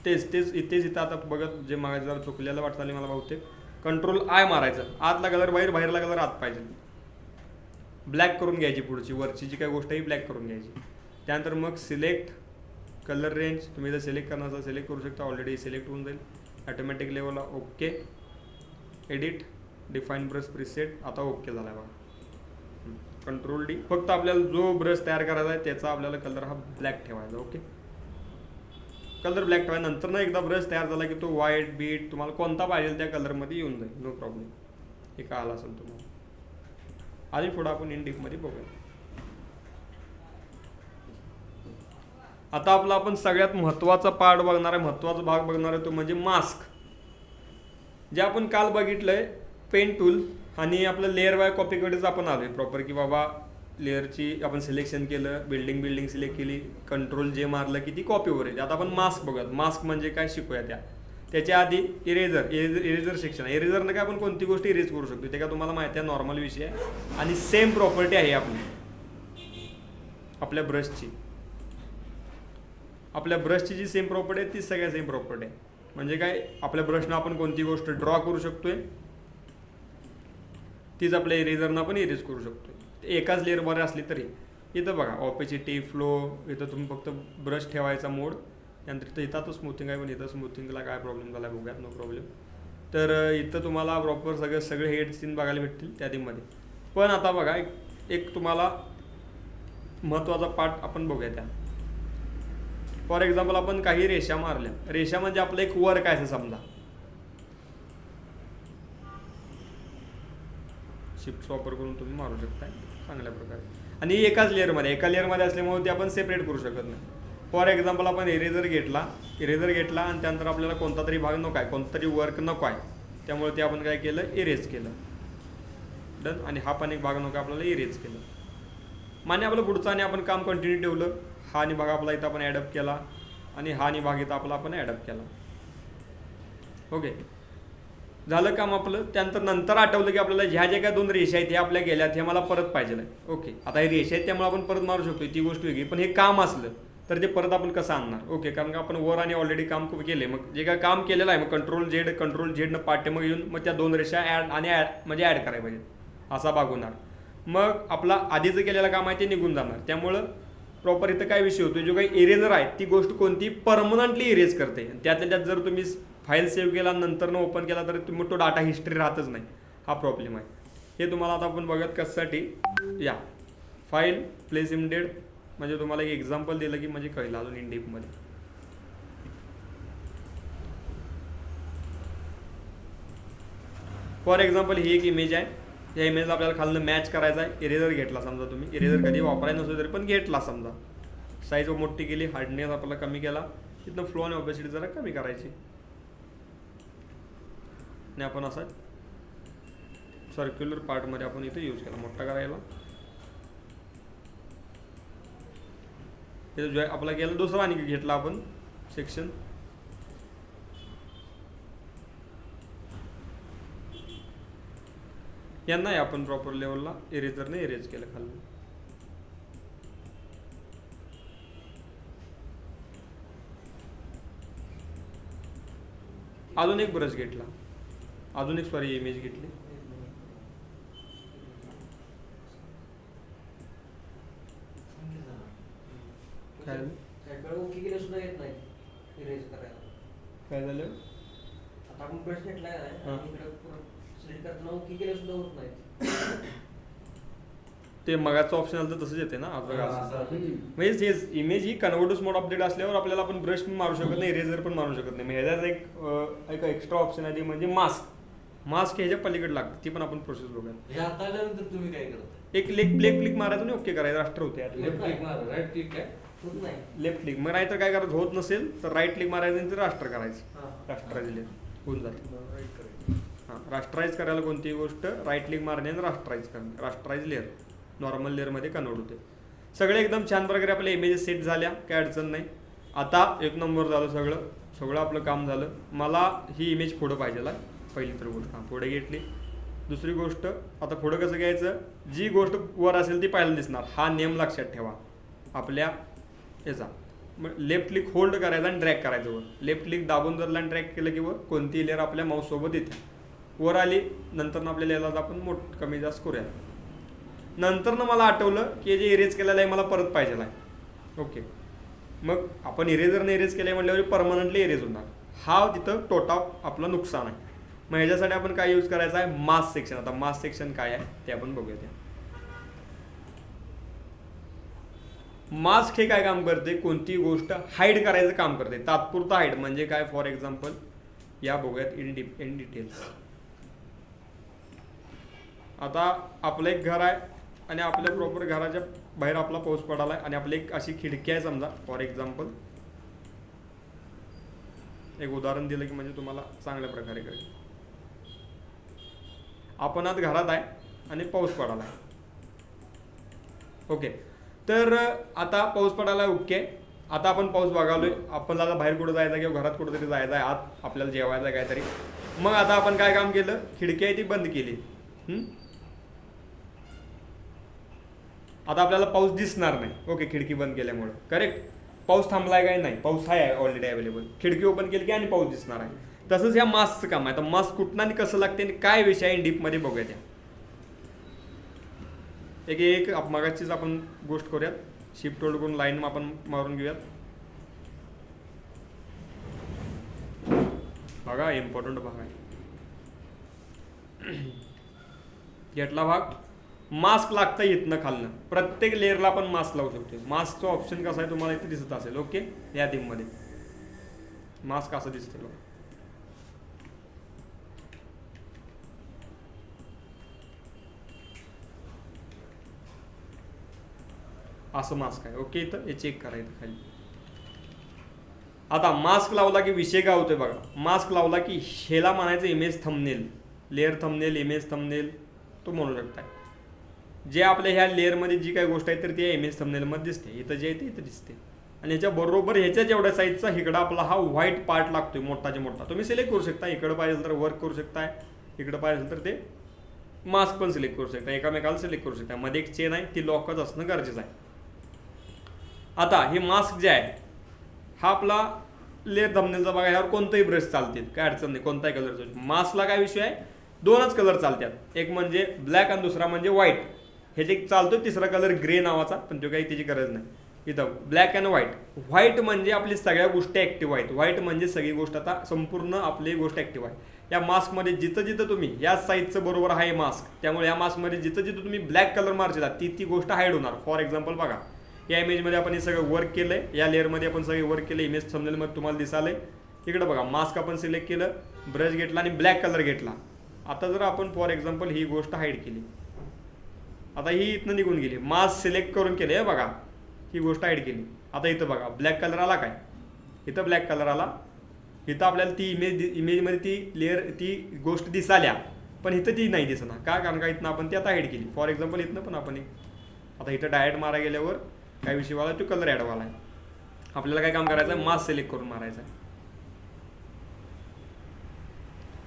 तेच इथं आता बघत जे मागायचं जरा चुकलेलं वाटतं मला बहुतेक. कंट्रोल आय मारायचं. आतला कलर बाहेरला कलर आत पाहिजे. ब्लॅक करून घ्यायची पुढची वरची जी काही गोष्ट आहे ब्लॅक करून घ्यायची. त्यानंतर मग सिलेक्ट कलर रेंज तुम्ही जर सिलेक्ट करणार असाल सिलेक्ट करू शकता. ऑलरेडी सिलेक्ट होऊन जाईल ॲटोमॅटिक लेवलला. Okay edit define brush preset आता ओके झाला आहे बघा. Control D. फक्त आपल्याला जो ब्रश तयार करायचा आहे त्याचा आपल्याला कलर हा ब्लॅक ठेवायचा. ओके कलर ब्लॅक ठेवायचा. नंतर ना एकदा ब्रश तयार झाला की तो व्हाईट बीट तुम्हाला कोणता पाहिजे त्या कलरमध्ये येऊन जाईल. No problem. हे कळालं असेल तुम्हाला. आधी थोडं आपण इन डीपमध्ये बघूया. आता आपला आपण सगळ्यात महत्त्वाचा पार्ट बघणार आहे. महत्त्वाचा भाग बघणार आहे तो म्हणजे मास्क. जे आपण काल बघितलंय पेन टूल आणि आपलं लेअर बाय कॉपीकडेच आपण आलोय प्रॉपर की बाबा लेअरची आपण सिलेक्शन केलं. बिल्डिंग सिलेक्ट केली. कंट्रोल जे मारलं की ती कॉपीवर येते. आता आपण मास्क बघूयात. मास्क म्हणजे काय शिकूया त्याच्या आधी इरेझर सेक्शन. इरेझरनं काय आपण कोणती गोष्ट इरेज करू शकतो ते का तुम्हाला माहिती आहे. नॉर्मल विषय आहे आणि सेम प्रॉपर्टी आहे आपल्या ब्रशची. आपल्या ब्रशची जी सेम प्रॉपर्टी आहे तीच सगळ्या सेम प्रॉपर्टी आहे. म्हणजे काय आपल्या ब्रशनं आपण कोणती गोष्ट ड्रॉ करू शकतोय तीच आपल्या इरेझरनं आपण इरेज करू शकतोय. एकाच लेअरवर असली तरी. इथं बघा ऑपेसिटी फ्लो इथं तुम्ही फक्त ब्रश ठेवायचा मोड. त्यानंतर इथं आता स्मूथिंग आहे पण इथं स्मूथिंगला काय प्रॉब्लेम झाला बघूयात. No problem. तर इथं तुम्हाला प्रॉपर सगळे हेड सीन बघायला भेटतील त्यामध्ये. पण आता बघा एक तुम्हाला महत्त्वाचा पार्ट आपण बघूया त्या. फॉर एक्झाम्पल आपण काही रेषा मारल्या. रेषा म्हणजे आपलं एक वर्क आहे असं समजा. शिफ्टचा वापर करून तुम्ही मारू शकता चांगल्या प्रकारे. आणि एका लेअरमध्ये असल्यामुळे ते आपण सेपरेट करू शकत नाही. फॉर एक्झाम्पल आपण इरेझर घेतला आणि त्यानंतर आपल्याला कोणता तरी भाग नको आहे कोणता तरी वर्क नको आहे त्यामुळे ते आपण काय केलं इरेज केलं. डन. आणि हा पण एक भाग नको आपल्याला इरेज केलं. माने आपलं पुढचं आणि आपण काम कंटिन्यू ठेवलं. हा आणि भाग आपला इथं आपण ॲडअप केला आणि हा आणि भाग इथं आपला आपण ॲडअप केला. ओके झालं काम आपलं. त्यानंतर नंतर आठवलं की आपल्याला ह्या ज्या काय दोन रेषा आहेत ह्या आपल्या गेल्यात हे मला परत पाहिजे आहे. ओके आता हे रेषा आहेत त्यामुळे आपण परत मारू शकतो ती गोष्ट वेगळी. पण हे काम असलं तर ते परत आपण कसं आणणार. ओके कारण का आपण वर आणि ऑलरेडी काम केले. मग जे काय काम केलेलं आहे मग कंट्रोल झेडनं पाठीमाग येऊन मग त्या दोन रेषा ॲड म्हणजे ॲड करायला पाहिजेत असा भाग होणार. मग आपला आधीचं केलेलं काम आहे ते निघून जाणार. त्यामुळं प्रॉपर इथं काय विषय होतो जो काही इरेझर आहे ती गोष्ट कोणती परमनंटली इरेज करते. त्यातल्या त्यात जर तुम्ही फाईल सेव्ह केला नंतर ओपन केला तर तुम्ही तो डाटा हिस्ट्री राहतच नाही. हा प्रॉब्लेम आहे. हे तुम्हाला आता आपण बघत कशासाठी या फाईल प्लेस इमडेड म्हणजे तुम्हाला एक एक्झाम्पल दिलं की म्हणजे कळलं अजून इन डीपमध्ये. फॉर एक्झाम्पल ही एक इमेज आहे. या इमेजला आपल्याला खालनं मॅच करायचा आहे. इरेझर घेतला समजा तुम्ही. इरेझर कधी वापरायला नसतो तरी पण घेतला समजा. साईज मोठी केली. हार्डनेस आपल्याला कमी केला. तिथनं फ्लो आणि ऑपेसिटी जरा कमी करायची आणि आपण असा सर्क्युलर पार्टमध्ये आपण इथे यूज केला मोठा करायला. इथं जो आपला गेला दुसरा आणि घेतला आपण सेक्शन. यांना आपण प्रॉपर लेवलला इरेझरने इरेज केलं खाली. अजून एक ब्रश घेतला. अजून एक इमेज घेतली. काय झालं? काही वेळा ओके केलं सुद्धा येत नाही इरेज करायला. काय झालं? आता आपण ब्रश घेतलाय हा. आणि इकडे सिलेक्ट करताना ओके केलं सुद्धा होत नाही. ते मगाचं ऑप्शन आलं तर तसंच येते ना आज बघा असं. असं. म्हणजे हेच इमेज ही कन्व्हर्टर्स मोड अपडेट असल्यावर आपल्याला आपण ब्रश पण मारू शकत नाही, इरेझर पण मारू शकत नाही. ह्याच्यात एक एक्स्ट्रा ऑप्शन आहे ती म्हणजे मास्क. मास्क ह्याच्या पलीकडे लागते, ती पण आपण प्रोसेस बघूया. हे हाताळल्यानंतर तुम्ही काय करता? एक लेफ्ट क्लिक मारायचं आणि ओके करायचं, राष्ट्र होते लेफ्ट क्लिक मारा, राईट क्लिक काय? होत नाही. Left click. मग नाही तर काय करायचं, होत नसेल तर राईट क्लिक मारायचं आणि ते राष्ट्र करायचं. हा. राष्ट्रायझ होऊन जाते. हां, राष्ट्राईज करायला कोणतीही गोष्ट राईट क्लिक मारणे आणि राष्ट्राईज करणे. राष्ट्राईज लेअर नॉर्मल लेअरमध्ये कन्वर्ट होते. सगळे एकदम छान प्रकारे आपले इमेजेस सेट झाल्या, काय अडचण नाही. आता एक नंबर झालं सगळं आपलं काम झालं. मला ही इमेज पुढं पाहिजे आहे, पहिली तर गोष्ट. हां, पुढे घेतली. दुसरी गोष्ट, आता पुढं कसं घ्यायचं, जी गोष्ट वर असेल ती पहिल्यांदा दिसणार. हा नेम लक्षात ठेवा आपल्या याचा. मग लेफ्ट क्लिक होल्ड करायचा आणि ड्रॅग करायचं वर. लेफ्ट क्लिक दाबून धरला आणि ड्रॅग केलं की वर कोणतीही लेअर आपल्या माऊससोबत येते. वर आली, नंतर आपल्या लेअरला आपण कमी जास्त करूया. नंतर मला आठवलं की जे इरेज केलेलं आहे मला परत पाहिजे आहे. ओके, मग आपण इरेजरने इरेज केलं आहे म्हटल्यावर परमनंटली इरेज होणार. हा तिथं तोटा आपलं नुकसान आहे. मग ह्याच्यासाठी आपण काय यूज करायचं आहे, मास्क सेक्शन. आता मास्क सेक्शन काय आहे ते आपण बघूया. मास्क हे काय काम करते, कोणती गोष्ट हाईड करायचं काम करते. तात्पुरता हाईड म्हणजे काय, फॉर एक्झाम्पल या बघूयात इन डिटेल्स. आता आपलं एक घर आहे आणि आपल्या प्रॉपर घराच्या बाहेर आपला पाऊस पडाला आहे आणि आपली एक अशी खिडकी आहे समजा, फॉर एक्झाम्पल. एक उदाहरण दिलं की म्हणजे तुम्हाला चांगल्या प्रकारे कळेल. आपण आज घरात आहे आणि पाऊस पडाला आहे. ओके, तर आता पाऊस पडायला ओके. आता आपण पाऊस बघालोय, आपल्याला बाहेर कुठं जायचं किंवा घरात कुठं तरी जायचं आहे, आत आपल्याला जेवायचं आहे काहीतरी. मग आता आपण काय काम केलं, खिडकी आहे ती बंद केली. आता आपल्याला पाऊस दिसणार नाही. ओके, खिडकी बंद केल्यामुळं. करेक्ट. पाऊस थांबलाय काय, नाही, पाऊस आहे ऑलरेडी अवेलेबल. खिडकी ओपन केली की आणि पाऊस दिसणार आहे. तसंच या मास्कचं काम आहे. तर मास्क कुठनं आणि कसं लागते आणि काय विषय आहे डीपमध्ये बघूया. त्या एक मागाचीच आपण गोष्ट करूयात. शिफ्ट होल्ड करून लाईन आपण मारून घेऊयात. बघा, इम्पॉर्टंट भाग आहे. घेतला भाग. मास्क लागतं इथनं खालनं. प्रत्येक लेअरला आपण मास्क लावू शकतो. मास्कचं ऑप्शन कसं आहे तुम्हाला इथे दिसत असेल. ओके, या थीममध्ये मास्क असं दिसते बघा. असं मास्क आहे. ओके, इथं हे चेक करायचं खाली. आता मास्क लावला की विषय काय होतोय बघा. मास्क लावला की ह्याला म्हणायचं image thumbnail, layer thumbnail, image thumbnail तो म्हणू शकताय. जे आपल्या ह्या लेअरमध्ये जी काही गोष्ट आहे तर ती इमेज थंबनेलमध्ये दिसते. इथं जे आहे ते इथं दिसते. आणि ह्याच्याबरोबर ह्याच्या जेवढ्या साईजचा इकडं आपला हा व्हाईट पार्ट लागतोय मोठाच्या मोठा. तुम्ही सिलेक्ट करू शकता. इकडं पाहिजे तर वर्क करू शकताय, इकडं पाहिजे तर ते मास्क पण सिलेक्ट करू शकता. एकामेकाला सिलेक्ट करू शकता. मध्ये एक चेन आहे ती लॉकच असणं गरजेचं आहे. आता हे मास्क जे आहे हा आपला लेअर थंबनेलचा बघा. ह्यावर कोणताही ब्रश चालतील, काय अडचण नाही, कोणताही कलर चालतील. मास्कला काय विषय आहे, दोनच कलर चालतात. एक म्हणजे ब्लॅक आणि दुसरा म्हणजे व्हाईट. ह्याचे चालतो तिसरा कलर ग्रे नावाचा, पण तो काही त्याची गरज नाही. इथं ब्लॅक अँड व्हाईट. व्हाईट म्हणजे आपली सगळ्या गोष्टी ॲक्टिव्ह आहेत. व्हाईट म्हणजे सगळी गोष्ट आता संपूर्ण आपली गोष्ट ॲक्टिव्ह आहे. या मास्कमध्ये जिथं जिथं तुम्ही या साईजचं बरोबर आहे मास्क, त्यामुळे या मास्कमध्ये जिथं जिथं तुम्ही ब्लॅक कलर मारशीला ती गोष्ट हाईड होणार. फॉर एक्झाम्पल बघा, या इमेजमध्ये आपण हे सगळं वर्क केलं आहे. या लेअरमध्ये आपण सगळे वर्क केलं. इमेज थंबनेलमध्ये तुम्हाला दिसालंय. इकडं बघा, मास्क आपण सिलेक्ट केलं, ब्रश घेतला आणि ब्लॅक कलर घेतला. आता जर आपण फॉर एक्झाम्पल ही गोष्ट हाईड केली, आता ही इथनं निघून गेली. मास्क सिलेक्ट करून केले बघा, ही गोष्ट हाईड केली. आता इथं बघा ब्लॅक कलर आला काय, इथं ब्लॅक कलर आला. इथं आपल्याला ती इमेजमध्ये ती लेअर ती गोष्ट दिसाल्या, पण इथं ती नाही दिसणार. का, कारण का इथनं आपण ती आता हाईड केली. फॉर एक्झाम्पल इथनं पण आपण आता इथं डायरेक्ट मारा गेल्यावर काय विषयवाला तो कलर ॲड व्हायला आहे. आपल्याला काय काम करायचं आहे, मास्क सिलेक्ट करून मारायचं आहे.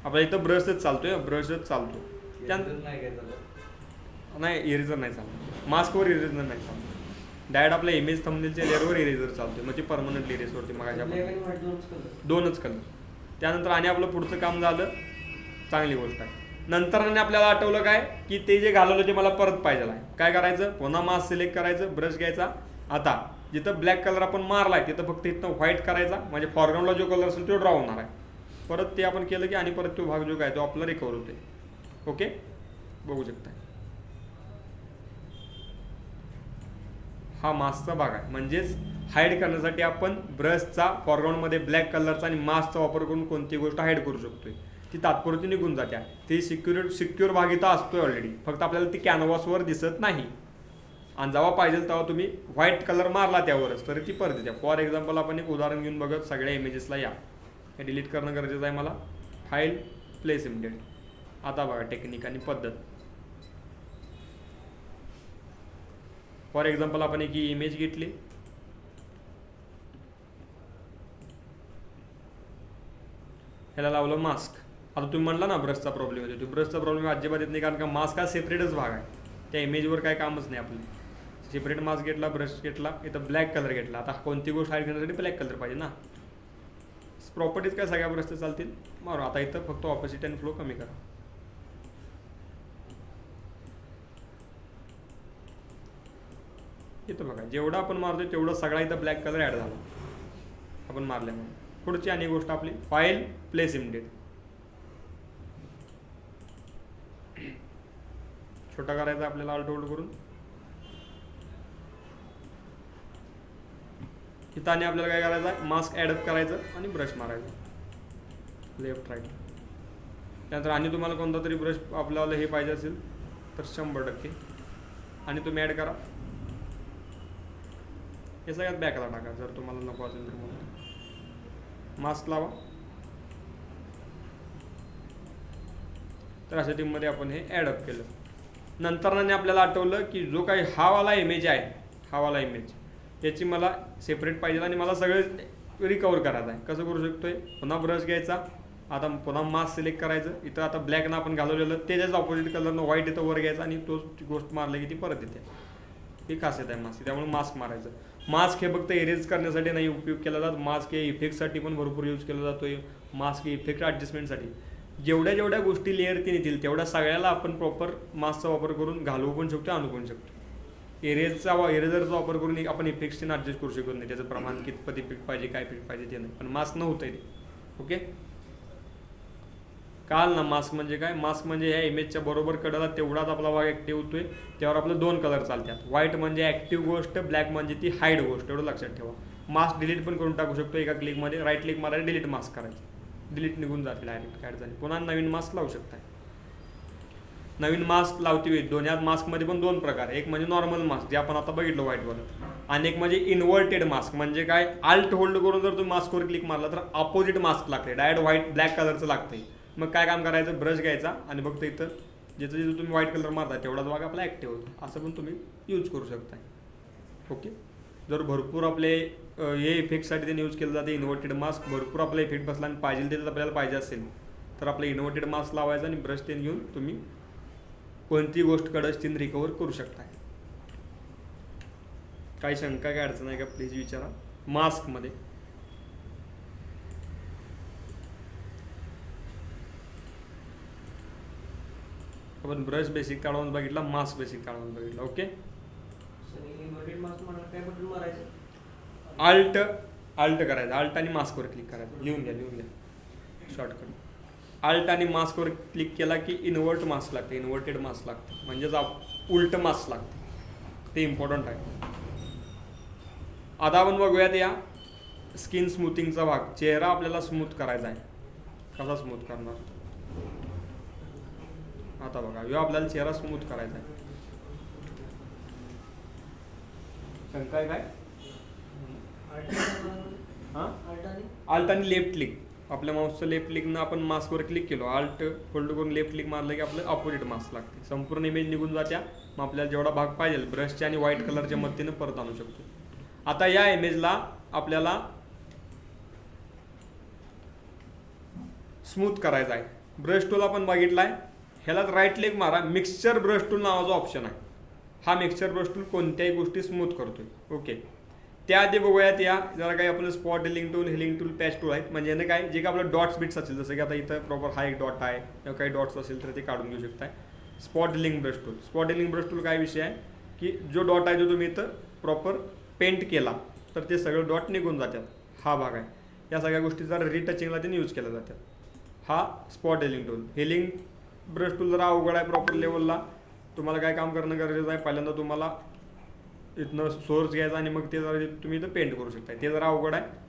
आपल्या इथं ब्रशच चालतोय, ब्रशच चालतो. नाही, इरेझर नाही चालतो. मास्कवर इरेझर नाही चालतो. डायरेक्ट आपल्या इमेज थंबनेलच्या लेअरवर इरेझर चालतोय. मग ती परमनंटली इरेज होते. मग दोनच कलर. त्यानंतर आणि आपलं पुढचं काम झालं, चांगली गोष्ट आहे. नंतर आपल्याला आठवलं काय की ते जे घालवलं ते मला परत पाहिजे आहे. काय करायचं, पुन्हा मास्क सिलेक्ट करायचं, ब्रश घ्यायचा. आता जिथं ब्लॅक कलर आपण मारलाय तिथं फक्त इथं व्हाईट करायचा, म्हणजे फॉरग्राऊंडला जो कलर असेल तो ड्रॉ होणार आहे. परत ते आपण केलं की आणि परत तो भाग जो काय तो आपला रिकवर होतोय. ओके, बघू शकता हा मास्कचा भाग आहे. म्हणजेच हाईड करण्यासाठी आपण ब्रशचा फॉरग्राऊंडमध्ये ब्लॅक कलरचा आणि मास्कचा वापर करून कोणती गोष्ट हाईड करू शकतोय. ती तात्पुरती निघून जाते. ती सिक्युअर भाग इथं असतोय ऑलरेडी, फक्त आपल्याला ती कॅनव्हासवर दिसत नाही. आणि जेव्हा पाहिजे तेव्हा तुम्ही व्हाईट कलर मारला त्यावरच तर ती परत येते. फॉर एक्झाम्पल आपण एक उदाहरण घेऊन बघत सगळ्या इमेजेसला या. हे डिलीट करणं गरजेचं आहे मला. File, place immediate. आता बघा टेक्निक आणि पद्धत. फॉर एक्झाम्पल आपण एक इमेज घेतली, ह्याला लावलं मास्क. आता तुम्ही म्हणला ना ब्रशचा प्रॉब्लेम येतो, ब्रशचा प्रॉब्लेम अजिबात येत नाही, कारण का मास्क हा सेपरेटच भाग आहे. त्या इमेजवर काय कामच नाही आपलं. सेपरेट मास्क घेतला, ब्रश घेतला, इथं ब्लॅक कलर घेतला. आता कोणती गोष्ट हाईड करण्यासाठी ब्लॅक कलर पाहिजे ना. प्रॉपर्टीज काय सगळ्या ब्रशचं चालतील मारू. आता इथं फक्त ऑपोसिट अँड फ्लो कमी करा. इथं बघा जेवढा आपण मारतोय तेवढा सगळा इथं ब्लॅक कलर ॲड झाला आपण मारल्यामुळे. पुढची आणि गोष्ट आपली फाईल, प्लेस इमिडिएट. छोटा करायचा आपल्याला ऑल्ट होल्ड करून. इथं आणि आपल्याला काय करायचं आहे, मास्क ॲडअप करायचं आणि ब्रश मारायचं लेफ्ट राईट. त्यानंतर आणि तुम्हाला कोणता तरी ब्रश आपल्याला हे पाहिजे असेल तर 100% आणि तुम्ही ॲड करा. हे सगळ्यात बॅकला टाका जर तुम्हाला नको असेल तर. म्हणून मास्क लावा. तर अशा टीममध्ये आपण हे ॲडअप केलं. नंतर आपल्याला आठवलं की जो काही हा वाला इमेज आहे, हा वाला इमेज याची मला सेपरेट पाहिजे आणि मला सगळं रिकवर करायचं आहे. कसं करू शकतोय, पुन्हा ब्रश घ्यायचा, आता पुन्हा मास्क सिलेक्ट करायचं. इथं आता ब्लॅकनं आपण घालवलेलं त्याच्याच ऑपोजिट कलरनं व्हाईट इथं वर घ्यायचं आणि तोच गोष्ट मारली की ती परत येते. ही खासियत आहे मास्क. त्यामुळे मास्क मारायचं. मास्क हे फक्त इरेज करण्यासाठी नाही उपयोग केला जात. मास्क हे इफेक्टसाठी पण भरपूर यूज केला जातोय. मास्क हे इफेक्ट ॲडजस्टमेंटसाठी. जेवढ्या गोष्टी लेअर तीन येतील तेवढ्या सगळ्याला आपण प्रॉपर मास्कचा वापर करून घालवू पण शकतो, आणू पण शकतो. इरेजरचा वापर करून आपण इफेक्ट्सने ॲडजस्ट करू शकत नाही. त्याचं प्रमाण कितपत इफेक्ट पाहिजे, काय इफेक्ट पाहिजे ते नाही. पण मास्क न होतंय ते. ओके, काल ना मास्क म्हणजे काय. मास्क म्हणजे ह्या इमेजच्या बरोबर कडेला तेवढाच आपला भाग ॲक्टिव्ह होतोय. त्यावर आपलं 2 कलर चालतात. व्हाईट म्हणजे ॲक्टिव्ह गोष्ट, ब्लॅक म्हणजे ती हाईड गोष्ट. एवढं लक्षात ठेवा. मास्क डिलीट पण करून टाकू शकतो एका क्लिकमध्ये. राईट क्लिक मारायला डिलीट मास्क करायचं, डिलीट निघून जाते डायरेक्ट, काय झाली. पुन्हा नवीन मास्क लावू शकता. नवीन मास्क लावते वेळी दोन्ही मास्कमध्ये पण 2 प्रकार. एक म्हणजे नॉर्मल मास्क जे आपण आता बघितलं व्हाईटवालं, आणि एक म्हणजे इन्व्हर्टेड मास्क. म्हणजे काय, आल्ट होल्ड करून जर तुम्ही मास्कवर क्लिक मारला तर अपोजिट मास्क लागते, डायरेक्ट व्हाईट ब्लॅक कलरचं लागतंय. मग काय काम करायचं, ब्रश घ्यायचा आणि फक्त इथं जिथं तुम्ही व्हाईट कलर मारता तेवढाच भाग आपला ॲक्टिव्ह होतो. असं पण तुम्ही यूज करू शकता. ओके, जर भरपूर आपले हे इफेक्टसाठी ते यूज केलं जाते इन्व्हर्टेड मास्क. भरपूर आपला इफेक्ट बसला आणि पाहिजे ते आपल्याला पाहिजे असेल तर आपलं इन्व्हर्टेड मास्क लावायचं आणि ब्रश ते घेऊन तुम्ही कोणती गोष्ट कडच तीन रिकवर करू शकता. काही शंका काय अडचण आहे का प्लीज विचारा. मास्कमध्ये आपण ब्रश बेसिक काढून बघितला, मास्क बेसिक काढून बघितला. ओके, आल्ट करायचं, आल्ट आणि मास्कवर क्लिक करायचं. लिहून घ्या शॉर्टकट. आल्ट आणि मास्कवर क्लिक केला की इन्व्हर्ट मास्क लागते, इन्व्हर्टेड मास्क लागते, म्हणजेच उलट मास्क लागते. ते इम्पॉर्टंट आहे. आता आपण बघूयात या स्किन स्मूथिंगचा भाग. चेहरा आपल्याला स्मूथ करायचा आहे. कसा स्मूथ करणार, आता बघा. ह्यो आपल्याला चेहरा स्मूथ करायचा आहे. शंका आहे काय? आल्ट आणि लेफ्ट क्लिक. आपल्या माऊसचं लेफ्ट क्लिकनं आपण मास्कवर क्लिक केलो, आल्ट होल्ड करून लेफ्ट क्लिक मारलं की आपलं अपोजिट मास्क लागते. संपूर्ण इमेज निघून जात्या. मग आपल्याला जेवढा भाग पाहिजे ब्रशच्या आणि व्हाईट कलरच्या मदतीनं परत आणू शकतो. आता या इमेजला आपल्याला स्मूथ करायचा आहे. ब्रश टूल आपण बघितलाय, ह्यालाच राईट क्लिक मारा. मिक्सचर ब्रश टूल नावाचा ऑप्शन आहे. हा मिक्सचर ब्रश टूल कोणत्याही गोष्टी स्मूथ करतोय. ओके, त्याआधी बघूयात या जरा काही आपलं spot healing tool, healing tool, patch tool आहेत. म्हणजे याने काय, जे काय आपलं डॉट्स बिट्स असेल, जसं की आता इथं प्रॉपर हा एक डॉट आहे किंवा काही डॉट्स असेल तर ते काढून घेऊ शकताय. Spot healing brush tool. Spot healing brush tool काय विषय आहे की जो डॉट आहे जो तुम्ही इथं प्रॉपर पेंट केला तर ते सगळं डॉट निघून जातात. हा भाग आहे. या सगळ्या गोष्टीचा रिटचिंगला त्यांनी यूज केला जातात. हा spot hailing tool. Hailing brush tool जरा अवघड आहे प्रॉपर लेवलला. तुम्हाला काय काम करणं गरजेचं आहे, पहिल्यांदा तुम्हाला इथनं सोर्स घ्यायचा आणि मग ते जरा तुम्ही इथं पेंट करू शकता. ते जरा अवघड आहे.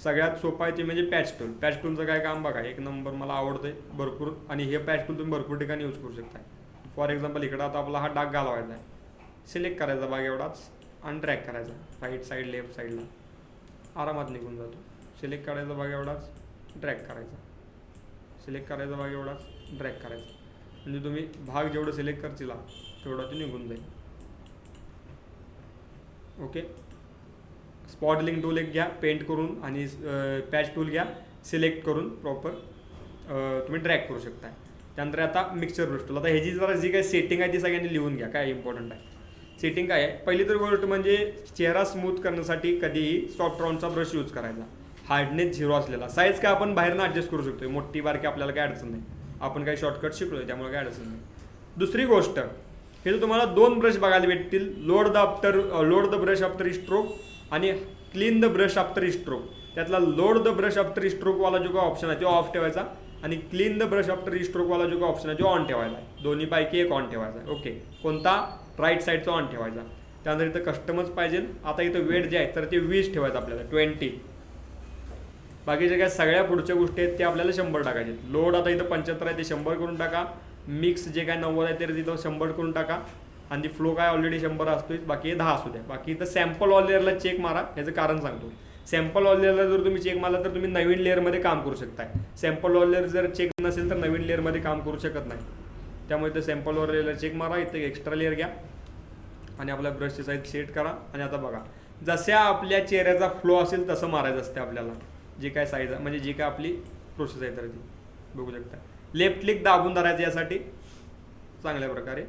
सगळ्यात सोपं आहे ते म्हणजे पॅच टूल. पॅच टूलचं काय काम बघा, एक नंबर मला आवडतं आहे भरपूर. आणि हे पॅच टूल तुम्ही भरपूर ठिकाणी यूज करू शकता. फॉर एक्झाम्पल इकडं आता आपला हा डाग घालवायचा आहे. सिलेक्ट करायचा भाग एवढाच आणि ड्रॅग करायचा राईट साईड लेफ्ट साईडला, आरामात निघून जातो. सिलेक्ट करायचा भाग एवढाच, ड्रॅग करायचा. सिलेक्ट करायचा भाग एवढाच, ड्रॅग करायचा. म्हणजे तुम्ही भाग जेवढं सिलेक्ट करशील तेवढं ते निघून जाईल. ओके. स्पॉट लिंक टूल एक घ्या पेंट करून आणि पॅच टूल घ्या सिलेक्ट करून प्रॉपर तुम्ही ड्रॅग करू शकता. त्यानंतर आता मिक्सर ब्रश टूल. आता ह्याची जरा जी काही सेटिंग आहे ती सगळ्यांनी लिहून घ्या, काय इम्पॉर्टंट आहे. सेटिंग काय आहे, पहिली तर गोष्ट म्हणजे चेहरा स्मूथ करण्यासाठी कधीही सॉफ्ट राऊंडचा ब्रश यूज करायचा. हार्डनेस 0 असलेला. साईज काय आपण बाहेरनं ॲडजस्ट करू शकतो, मोठी बारकी आपल्याला काय अडचण नाही. आपण काही शॉर्टकट शिकलोय त्यामुळे काय अडचण नाही. दुसरी गोष्ट, हे तर तुम्हाला 2 ब्रश बघायला भेटतील. Load the brush after stroke आणि clean the brush after stroke. त्यातला लोड द ब्रश आफ्टर स्ट्रोकवाला जो काय ऑप्शन आहे तो ऑफ ठेवायचा आणि क्लीन द ब्रश आफ्टर स्ट्रोकवाला जो काय ऑप्शन आहे तो ऑन ठेवायचा आहे. दोन्हीपैकी एक ऑन ठेवायचा आहे. ओके. कोणता? राईट साईडचा ऑन ठेवायचा. त्यानंतर इथं कस्टमच पाहिजे. आता इथं वेट जे आहे तर ते 20 ठेवायचं आपल्याला, 20. बाकीच्या काय सगळ्या पुढच्या गोष्टी आहेत ते आपल्याला 100 टाकायचे. लोड आता इथं 75 आहे ते 100 करून टाका. मिक्स जे काय 90 आहे ते तिथं 100 करून टाका. आणि फ्लो काय ऑलरेडी 100 असतोय, बाकी 10 असू द्या. बाकी इथं सॅम्पल ऑल लेअरला चेक मारा. याचं कारण सांगतो. सॅम्पल ऑल लेअरला जर तुम्ही चेक मारला तर तुम्ही नवीन लेअरमध्ये काम करू शकताय. सॅम्पल ऑल लेअर जर चेक नसेल तर नवीन लेअरमध्ये काम करू शकत नाही. त्यामुळे इथं सॅम्पल ऑल लेअरला चेक मारा. इथं एक्स्ट्रा लेअर घ्या आणि आपल्या ब्रशची साईज सेट करा. आणि आता बघा, जशा आपल्या चेहऱ्याचा फ्लो असेल तसं मारायचं असते आपल्याला. जे काय साईज म्हणजे जी काय आपली प्रोसेस आहे तर ती बघू शकता. लेफ्ट क्लिक दाबून धरायचं यासाठी चांगल्या प्रकारे.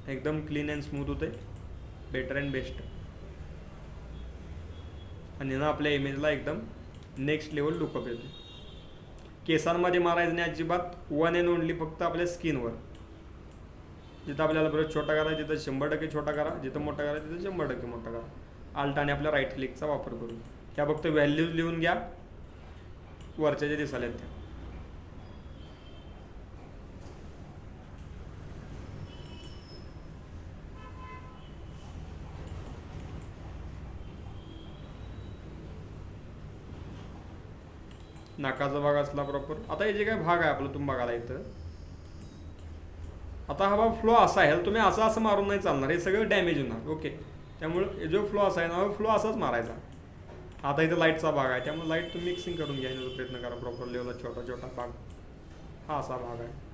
एकदम क्लीन अँड स्मूथ होते, बेटर अँड बेस्ट. आणि ना आपल्या इमेजला एकदम नेक्स्ट लेवल लुकअप येतो. केसांमध्ये मारायचं नाही अजिबात. 1 अँड ओनली फक्त आपल्या स्किनवर. जिथं आपल्याला ब्रश छोटा करा तिथं 100% छोटा करा, जिथं मोठा करा तिथं 100% मोठा करा. आल्ट आणि आपल्या राईट क्लिकचा वापर करून त्या फक्त व्हॅल्यूज लिहून घ्या वरच्या जे दिसायला आहेत त्या. नाकाचा भाग असला प्रॉपर. आता हे जे काय भाग आहे आपलं तुम्ही बघायला इथं, आता हा भाग फ्लो असा आहे, तुम्ही असं मारून नाही चालणार, हे सगळं डॅमेज होणार. ओके. त्यामुळे जो फ्लो असा आहे ना, फ्लो असाच मारायचा. आता इथं लाईटचा भाग आहे त्यामुळे लाईट तुम्ही मिक्सिंग करून घ्यायचा प्रयत्न करा प्रॉपर लेवलला. छोटा छोटा भाग हा असा भाग आहे.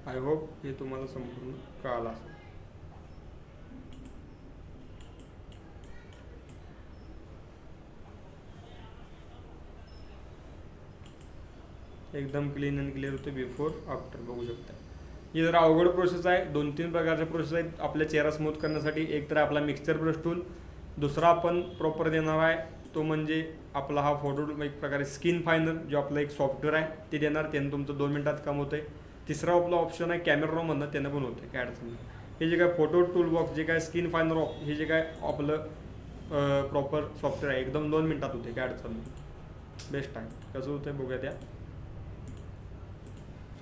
आय होप हे तुम्हाला संपूर्ण कळालं असेल. एकदम क्लीन अँड क्लिअर होते बिफोर आफ्टर बघू शकता. ही जरा अवघड प्रोसेस आहे. 2-3 प्रकारच्या प्रोसेस आहेत आपल्या चेहरा स्मूथ करण्यासाठी. एक तर आपला मिक्सचर ब्रश टूल, दुसरा आपण प्रॉपर देणार आहे तो म्हणजे आपला हा फोटो एक प्रकारे स्किन फायनर जो आपला एक सॉफ्टवेअर आहे ते देणार. त्यानं तुमचं 2 मिनिटात काम होतं आहे. तिसरा आपला ऑप्शन आहे कॅमेरा रो म्हणणं, त्यानं पण होतं काय अडचण नाही. हे जे काय फोटो टूल बॉक्स जे काय स्किन फायनर हे जे काय आपलं प्रॉपर सॉफ्टवेअर आहे एकदम 2 मिनिटात होते, काय अडचण नाही. बेस्ट आहे. कसं होतं आहे बघूया. त्या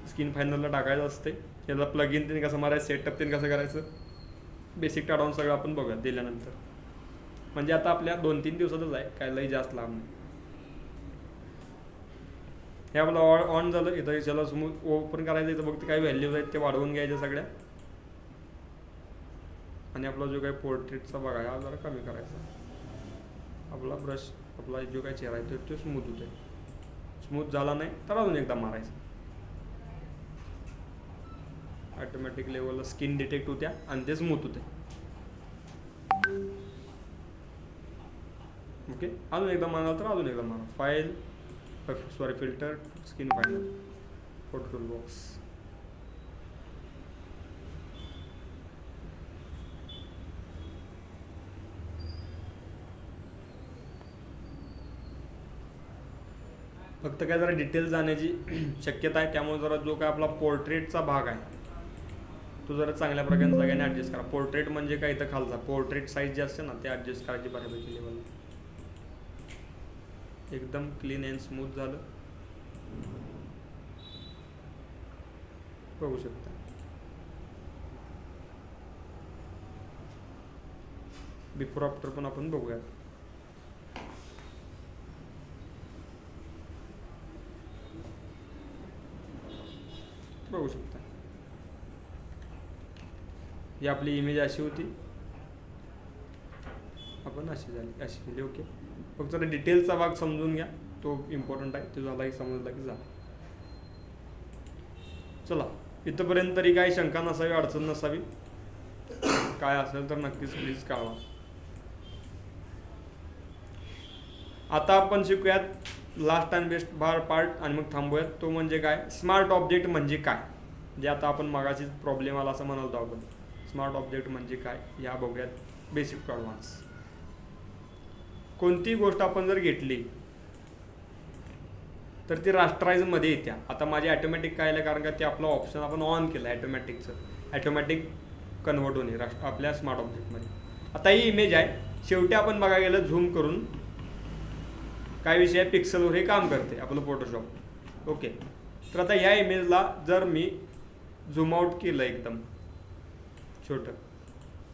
स्किन फायनरला टाकायचं असते. याला प्लग इन त्यांनी कसं मारायचं, सेटअप त्यांनी कसं करायचं, बेसिक टाडाऊन सगळं आपण बघूया दिल्यानंतर. म्हणजे आता आपल्या 2-3 दिवसातच आहे, काय लई जास्त लांब नाही. हे आपलं ऑन झालं. इथं याला स्मूथ ओपन करायचं. इथं फक्त काही व्हॅल्यूज आहेत ते वाढवून घ्यायच्या सगळ्या. आणि आपला जो काही पोर्ट्रेटचा भाग आहे हा जरा कमी करायचा. आपला ब्रश आपला जो काही चेहरा आहे तो स्मूथ होते. स्मूथ झाला नाही तर अजून एकदा मारायचं. ऑटोमॅटिक लेवलला स्किन डिटेक्ट होत्या आणि ते स्मूथ होते. ओके. अजून एकदा मारा तर अजून एकदा मारा. File filter skin फायनर photo tool box. फक्त काय जरा डिटेल जाण्याची शक्यता आहे, त्यामुळे जरा जो काय आपला पोर्ट्रेटचा भाग आहे तो जरा चांगल्या प्रकारे सगळ्यांनी ॲडजस्ट करा. पोर्ट्रेट म्हणजे काय इथं खालचा पोर्ट्रेट साईज जे असते ना ते ॲडजस्ट करायची बऱ्यापैकी लेवल. एकदम क्लीन अँड स्मूथ झालं, बघू शकता. बिफोर आफ्टर पण आपण बघूयात. बघू शकता ही आपली इमेज अशी होती, आपण अशी झाली, अशी केली. ओके, फक्त जरा डिटेलचा भाग समजून घ्या, तो इम्पॉर्टंट आहे. तो झाला की समजला की जा. चला, इथंपर्यंत तरी काही शंका नसावी, अडचण नसावी. काय असेल तर नक्कीच प्लीज कळवा. आता आपण शिकूयात लास्ट अँड बेस्ट पार्ट आणि मग थांबूयात. तो म्हणजे काय, स्मार्ट ऑब्जेक्ट म्हणजे काय. जे आता आपण मगाशीच प्रॉब्लेम आला असं म्हणालो आपण. स्मार्ट ऑब्जेक्ट म्हणजे काय या बघूयात. Basic to advance. कोणतीही गोष्ट आपण जर घेतली तर ती रास्टराईजमध्ये येत्या. आता माझे ॲटोमॅटिक काय आलं, कारण का ते आपलं ऑप्शन आपण ऑन केलं ॲटोमॅटिकचं. ॲटोमॅटिक कन्वर्ट होणे आपल्या स्मार्ट ऑब्जेक्टमध्ये. आता ही इमेज आहे, शेवटी आपण बघा गेलं झूम करून काय विषय आहे, पिक्सलवर हे काम करते आपलं फोटोशॉप. ओके, तर आता ह्या इमेजला जर मी झूम आउट केलं एकदम छोटं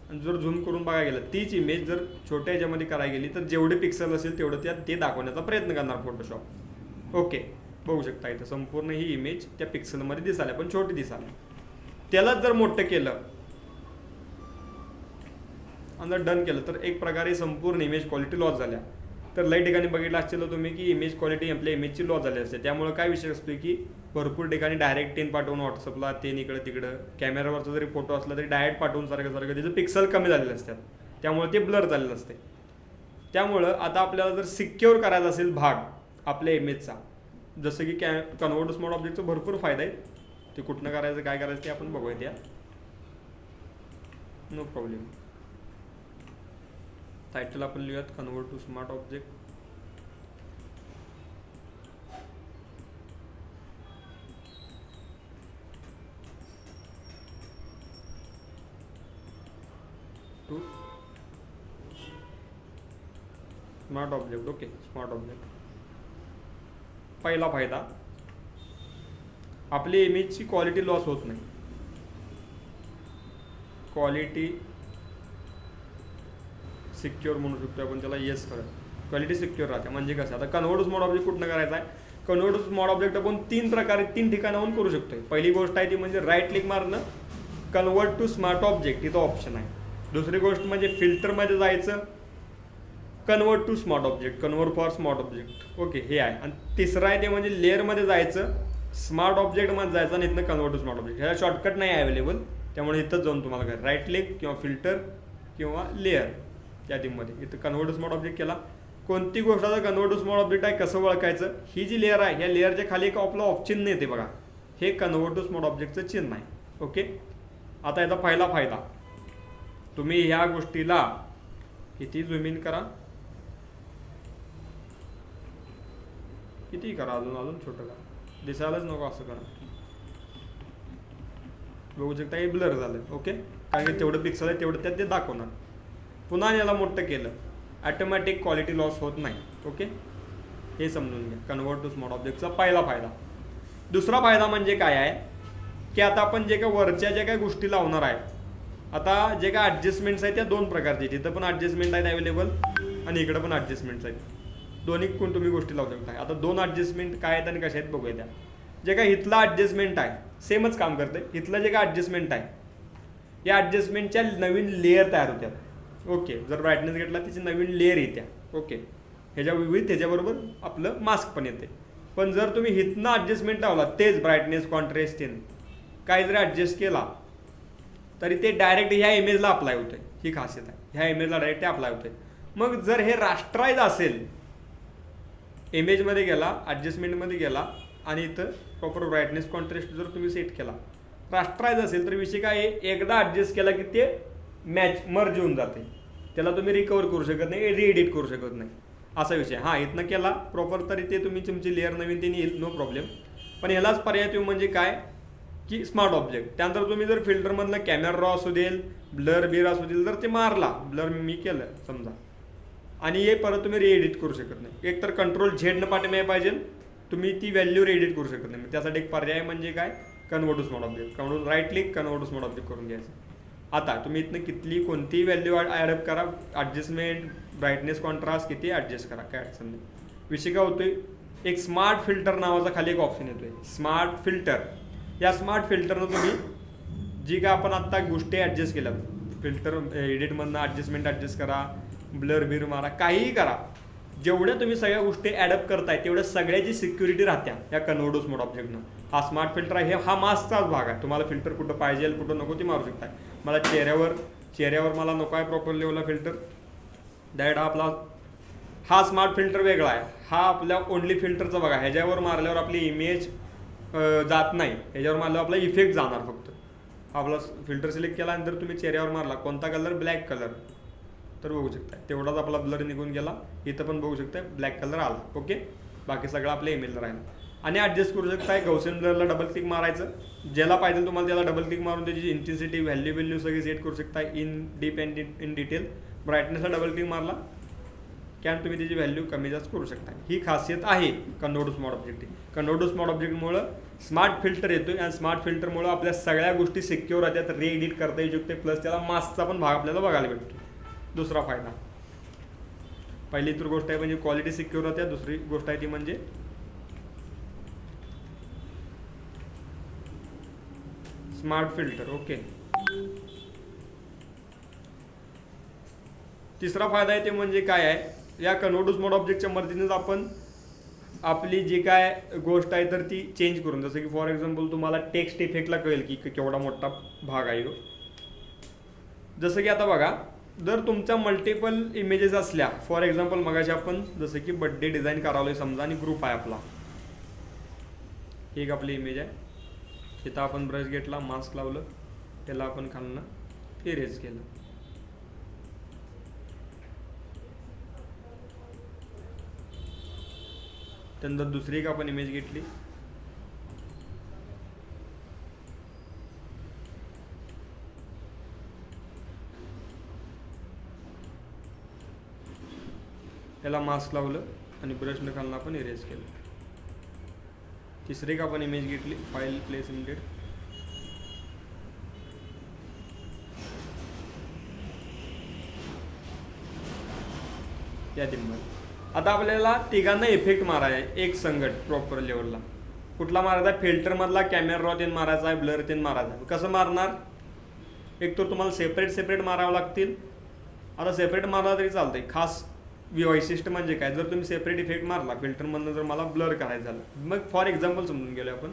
आणि जर झूम करून बघायला गेलं, तीच इमेज जर छोट्या ह्याच्यामध्ये करायला गेली तर जेवढे पिक्सल असेल तेवढं त्यात ते दाखवण्याचा प्रयत्न करणार फोटोशॉप. ओके, बघू शकता इथं संपूर्ण ही इमेज त्या पिक्सलमध्ये दिसायला, पण छोटी दिसायला. त्यालाच जर मोठं केलं आणि जर डन केलं तर एक प्रकारे संपूर्ण इमेज क्वालिटी लॉस झाल्या. तर लई ठिकाणी बघितलं असेल तुम्ही की इमेज क्वालिटी आपल्या इमेजची लॉस झाली असते. त्यामुळे काय विषय असतो की भरपूर ठिकाणी डायरेक्ट 10 पाठवून व्हॉट्सअपला 10 इकडं तिकडं, कॅमेरावरचा जरी फोटो असला तरी डायरेक्ट पाठवून सारखं त्याचं पिक्सल कमी झालेले असतात, त्यामुळे ते ब्लर झालेलं असते. त्यामुळं आता आपल्याला जर सिक्युअर करायचा असेल भाग आपल्या इमेजचा, जसं की कन्वर्ट टू स्मॉल ऑब्जेक्टचा भरपूर फायदा आहे. ते कुठनं करायचं काय करायचं ते आपण बघूयात या. No problem. टायटल आपण लिहूयात convert to smart object. To smart object. Okay, smart object. पहिला फायदा, आपली इमेजची क्वालिटी लॉस होत नाही. क्वालिटी सिक्युअर म्हणू शकतो आपण त्याला. येस, खरं क्वालिटी सिक्युअर राहते. म्हणजे कसं, आता कन्वर्ट टू स्मॉल ऑब्जेक्ट कुठनं करायचा आहे, कन्वर्ट टू स्मॉल ऑब्जेक्ट आपण 3 प्रकारे 3 ठिकाणाहून करू शकतो. पहिली गोष्ट आहे ती म्हणजे राईट क्लिक मारणं, कन्वर्ट टू स्मार्ट ऑब्जेक्ट इथं ऑप्शन आहे. दुसरी गोष्ट म्हणजे फिल्टरमध्ये जायचं, convert to smart object, convert for smart object. Okay, हे आहे. आणि तिसरं आहे ते म्हणजे लेअरमध्ये जायचं, स्मार्ट ऑब्जेक्टमध्ये जायचं आणि इथनं कन्वर्ट टू स्मार्ट ऑब्जेक्ट. ह्याला शॉर्टकट नाही अवेलेबल, त्यामुळे इथंच जाऊन तुम्हाला काय राईट क्लिक किंवा फिल्टर किंवा लेअर यादीमध्ये इथं कन्वर्ट टू स्मॉल ऑब्जेक्ट केला. कोणती गोष्ट आता कन्वर्ट टू स्मॉल ऑब्जेक्ट आहे कसं ओळखायचं, ही जी लेअर आहे ह्या लेअरच्या खाली एक आपलं ऑप्शन येते बघा, हे कन्वर्ट टू स्मॉल ऑब्जेक्टचं चिन्ह आहे. ओके, आता याचा पहिला फायदा, तुम्ही ह्या गोष्टीला किती झूम इन करा, किती करा, अजून छोटं करा, दिसायलाच नको असं करा. बघू शकता हे ब्लर झालं. ओके, कारण की तेवढं पिक्सल आहे तेवढं त्यात ते दाखवणार. पुन्हा याला मोठं केलं, ॲटोमॅटिक क्वालिटी लॉस होत नाही. ओके, हे समजून घ्या कन्वर्ट टू स्मॉल ऑब्जेक्टचा पहिला फायदा. दुसरा फायदा म्हणजे काय आहे की आता आपण जे काय वरच्या ज्या काही गोष्टी लावणार आहे, आता जे काय ॲडजस्टमेंट्स आहेत त्या 2 प्रकारचे, तिथं पण ॲडजस्टमेंट आहेत अवेलेबल आणि इकडं पण ॲडजस्टमेंट्स आहेत. दोन्ही कोण तुम्ही गोष्टी लावू शकता. आता 2 ॲडजस्टमेंट काय आहेत आणि कशा आहेत बघूया. त्या जे काय इथला ॲडजस्टमेंट आहे सेमच काम करते. इथलं जे काय ॲडजस्टमेंट आहे या ॲडजस्टमेंटच्या नवीन लेअर तयार होत्या. ओके, जर ब्राईटनेस घेतला त्याची नवीन लेअर येत्या. ओके, ह्याच्या विविध त्याच्याबरोबर आपलं मास्क पण येते. पण जर तुम्ही इथनं ॲडजस्टमेंट लावला, तेच ब्राईटनेस कॉन्ट्रास्ट तेन काय जरी ॲडजस्ट केला तरी ते डायरेक्ट ह्या इमेजला अप्लाय होतं. ही खासियत आहे, ह्या इमेजला डायरेक्ट अप्लाय होते. मग जर हे रास्टराईज असेल, इमेजमध्ये गेला, ॲडजस्टमेंटमध्ये गेला आणि इथं प्रॉपर ब्राईटनेस कॉन्ट्रास्ट जर तुम्ही सेट केला, रास्टराईज असेल तर विषय काय आहे, एकदा ॲडजस्ट केला की ते मर्ज होऊन जाते. त्याला तुम्ही रिकवर करू शकत नाही, रीएडिट करू शकत नाही. असा विषय. हां, इथनं केला प्रॉपर तरी ते तुम्ही तुमची लेअर नवीन त्यांनी येईल, नो प्रॉब्लेम. पण ह्यालाच पर्याय तुम्ही म्हणजे काय की स्मार्ट ऑब्जेक्ट. त्यानंतर तुम्ही जर फिल्टरमधलं कॅमेरा रॉ असू देईल, ब्लर बिर असू देईल, तर ते मारला ब्लर मी केलं समजा, आणि हे परत तुम्ही रिएडिट करू शकत नाही. एक तर कंट्रोल झेडनं पाठीमागे पाहिजे, तुम्ही ती व्हॅल्यू रिएडिट करू शकत नाही. त्यासाठी एक पर्याय म्हणजे काय, convert to smart object. Convert right click, convert to smart object करून घ्यायचं. आता तुम्ही इथनं किती कोणतीही व्हॅल्यू ॲडअप करा, ॲडजस्टमेंट, ब्राईटनेस, कॉन्ट्रास्ट किती ॲडजस्ट करा, काय अडचण नाही. विषय काय होतोय, एक स्मार्ट फिल्टर नावाचा खाली एक ऑप्शन येतोय, स्मार्ट फिल्टर. या स्मार्ट फिल्टरनं तुम्ही जी काय आपण आत्ता गोष्टी ॲडजस्ट केल्या, फिल्टर एडिटमधनं ॲडजस्टमेंट ॲडजस्ट करा, ब्लर बिर मारा, काहीही करा, जेवढ्या तुम्ही सगळ्या गोष्टी ॲडअप करताय तेवढ्या सगळ्याची सिक्युरिटी राहत्या या कन्वर्ट टू स्मार्ट ऑब्जेक्टनं. हा स्मार्ट फिल्टर आहे, हा मास्कचाच भाग आहे. तुम्हाला फिल्टर कुठं पाहिजे कुठं नको ते मारू शकताय. मला चेहऱ्यावर मला नको आहे प्रॉपर लेवलला फिल्टर, डायरेक्ट हा स्मार्ट फिल्टर वेगळा आहे. हा आपल्या ओनली फिल्टरचा बघा, ह्याच्यावर मारल्यावर आपली इमेज जात नाही, ह्याच्यावर मारल्यावर आपला इफेक्ट जाणार फक्त. आपला फिल्टर सिलेक्ट केल्यानंतर तुम्ही चेहऱ्यावर मारला कोणता कलर, ब्लॅक कलर, तर बघू शकता तेवढाच आपला ब्लर निघून गेला. इथं पण बघू शकता ब्लॅक कलर आला. ओके, बाकी सगळं आपल्या इमेजला राहिलं. आणि ॲडजस्ट करू शकताय. गौसियन ब्लरला डबल क्लिक मारायचं, ज्याला पाहिजे तुम्हाला त्याला डबल क्लिक मारून त्याची इंटेन्सिटी व्हॅल्यू सगळी सेट करू शकताय. In deep and in detail. ब्राईटनेसला डबल क्लिक मारला कॅन तुम्ही त्याची व्हॅल्यू कमी जास्त करू शकता. ही खासियत आहे convert to smart object. Convert to smart ऑब्जेक्टमुळं स्मार्ट फिल्टर येतोय आणि स्मार्ट फिल्टरमुळं आपल्या सगळ्या गोष्टी सिक्युअर राहतात, रिएडिट करता येऊ शकते, प्लस त्याला मास्कचा पण भाग आपल्याला बघायला भेटतो. दुसरा फायदा, पहिली तर गोष्ट आहे म्हणजे क्वालिटी सिक्युअर राहते. दुसरी गोष्ट आहे ती म्हणजे स्मार्ट फिल्टर. ओके, तिसरा फायदा आहे ते म्हणजे काय आहे, या कन्वर्ट टू स्मार्ट ऑब्जेक्टच्या मदतीनेच आपण आपली जी काय गोष्ट आहे तर ती चेंज करून, जसं की फॉर एक्झाम्पल तुम्हाला टेक्स्ट इफेक्टला कळेल की केवढा मोठा भाग आहे हो. जसं की आता बघा, जर तुमच्या मल्टिपल इमेजेस असल्या, फॉर एक्झाम्पल मगाशी आपण जसं की बड्डे डिझाईन करावलं समजा आणि ग्रुप आहे आपला, एक आपली इमेज आहे, तिथं आपण ब्रश घेतला, मास्क लावलं, त्याला आपण खालनं इरेज केलं. त्यानंतर दुसरी एक आपण इमेज घेतली, त्याला मास्क लावलं आणि ब्रशनं खालनं आपण इरेज केलं. तिसरी एक आपण इमेज घेतली, फाईल प्लेस इमिडिएट, या दिंबर. आता आपल्याला तिघांना इफेक्ट मारायचा आहे एक संगत प्रॉपर लेवलला. कुठला मारायचा आहे, फिल्टरमधला कॅमेरा रॉ तेन मारायचा आहे, ब्लर तेन मारायचा आहे. कसं मारणार, एक तर तुम्हाला सेपरेट मारावं लागतील. आता सेपरेट मारला तरी चालतंय. खास वैशिष्ट्य म्हणजे काय, जर तुम्ही सेपरेट इफेक्ट मारला फिल्टरमधनं, जर मला ब्लर करायचं झालं, मग फॉर एक्झाम्पल समजून गेलो आपण,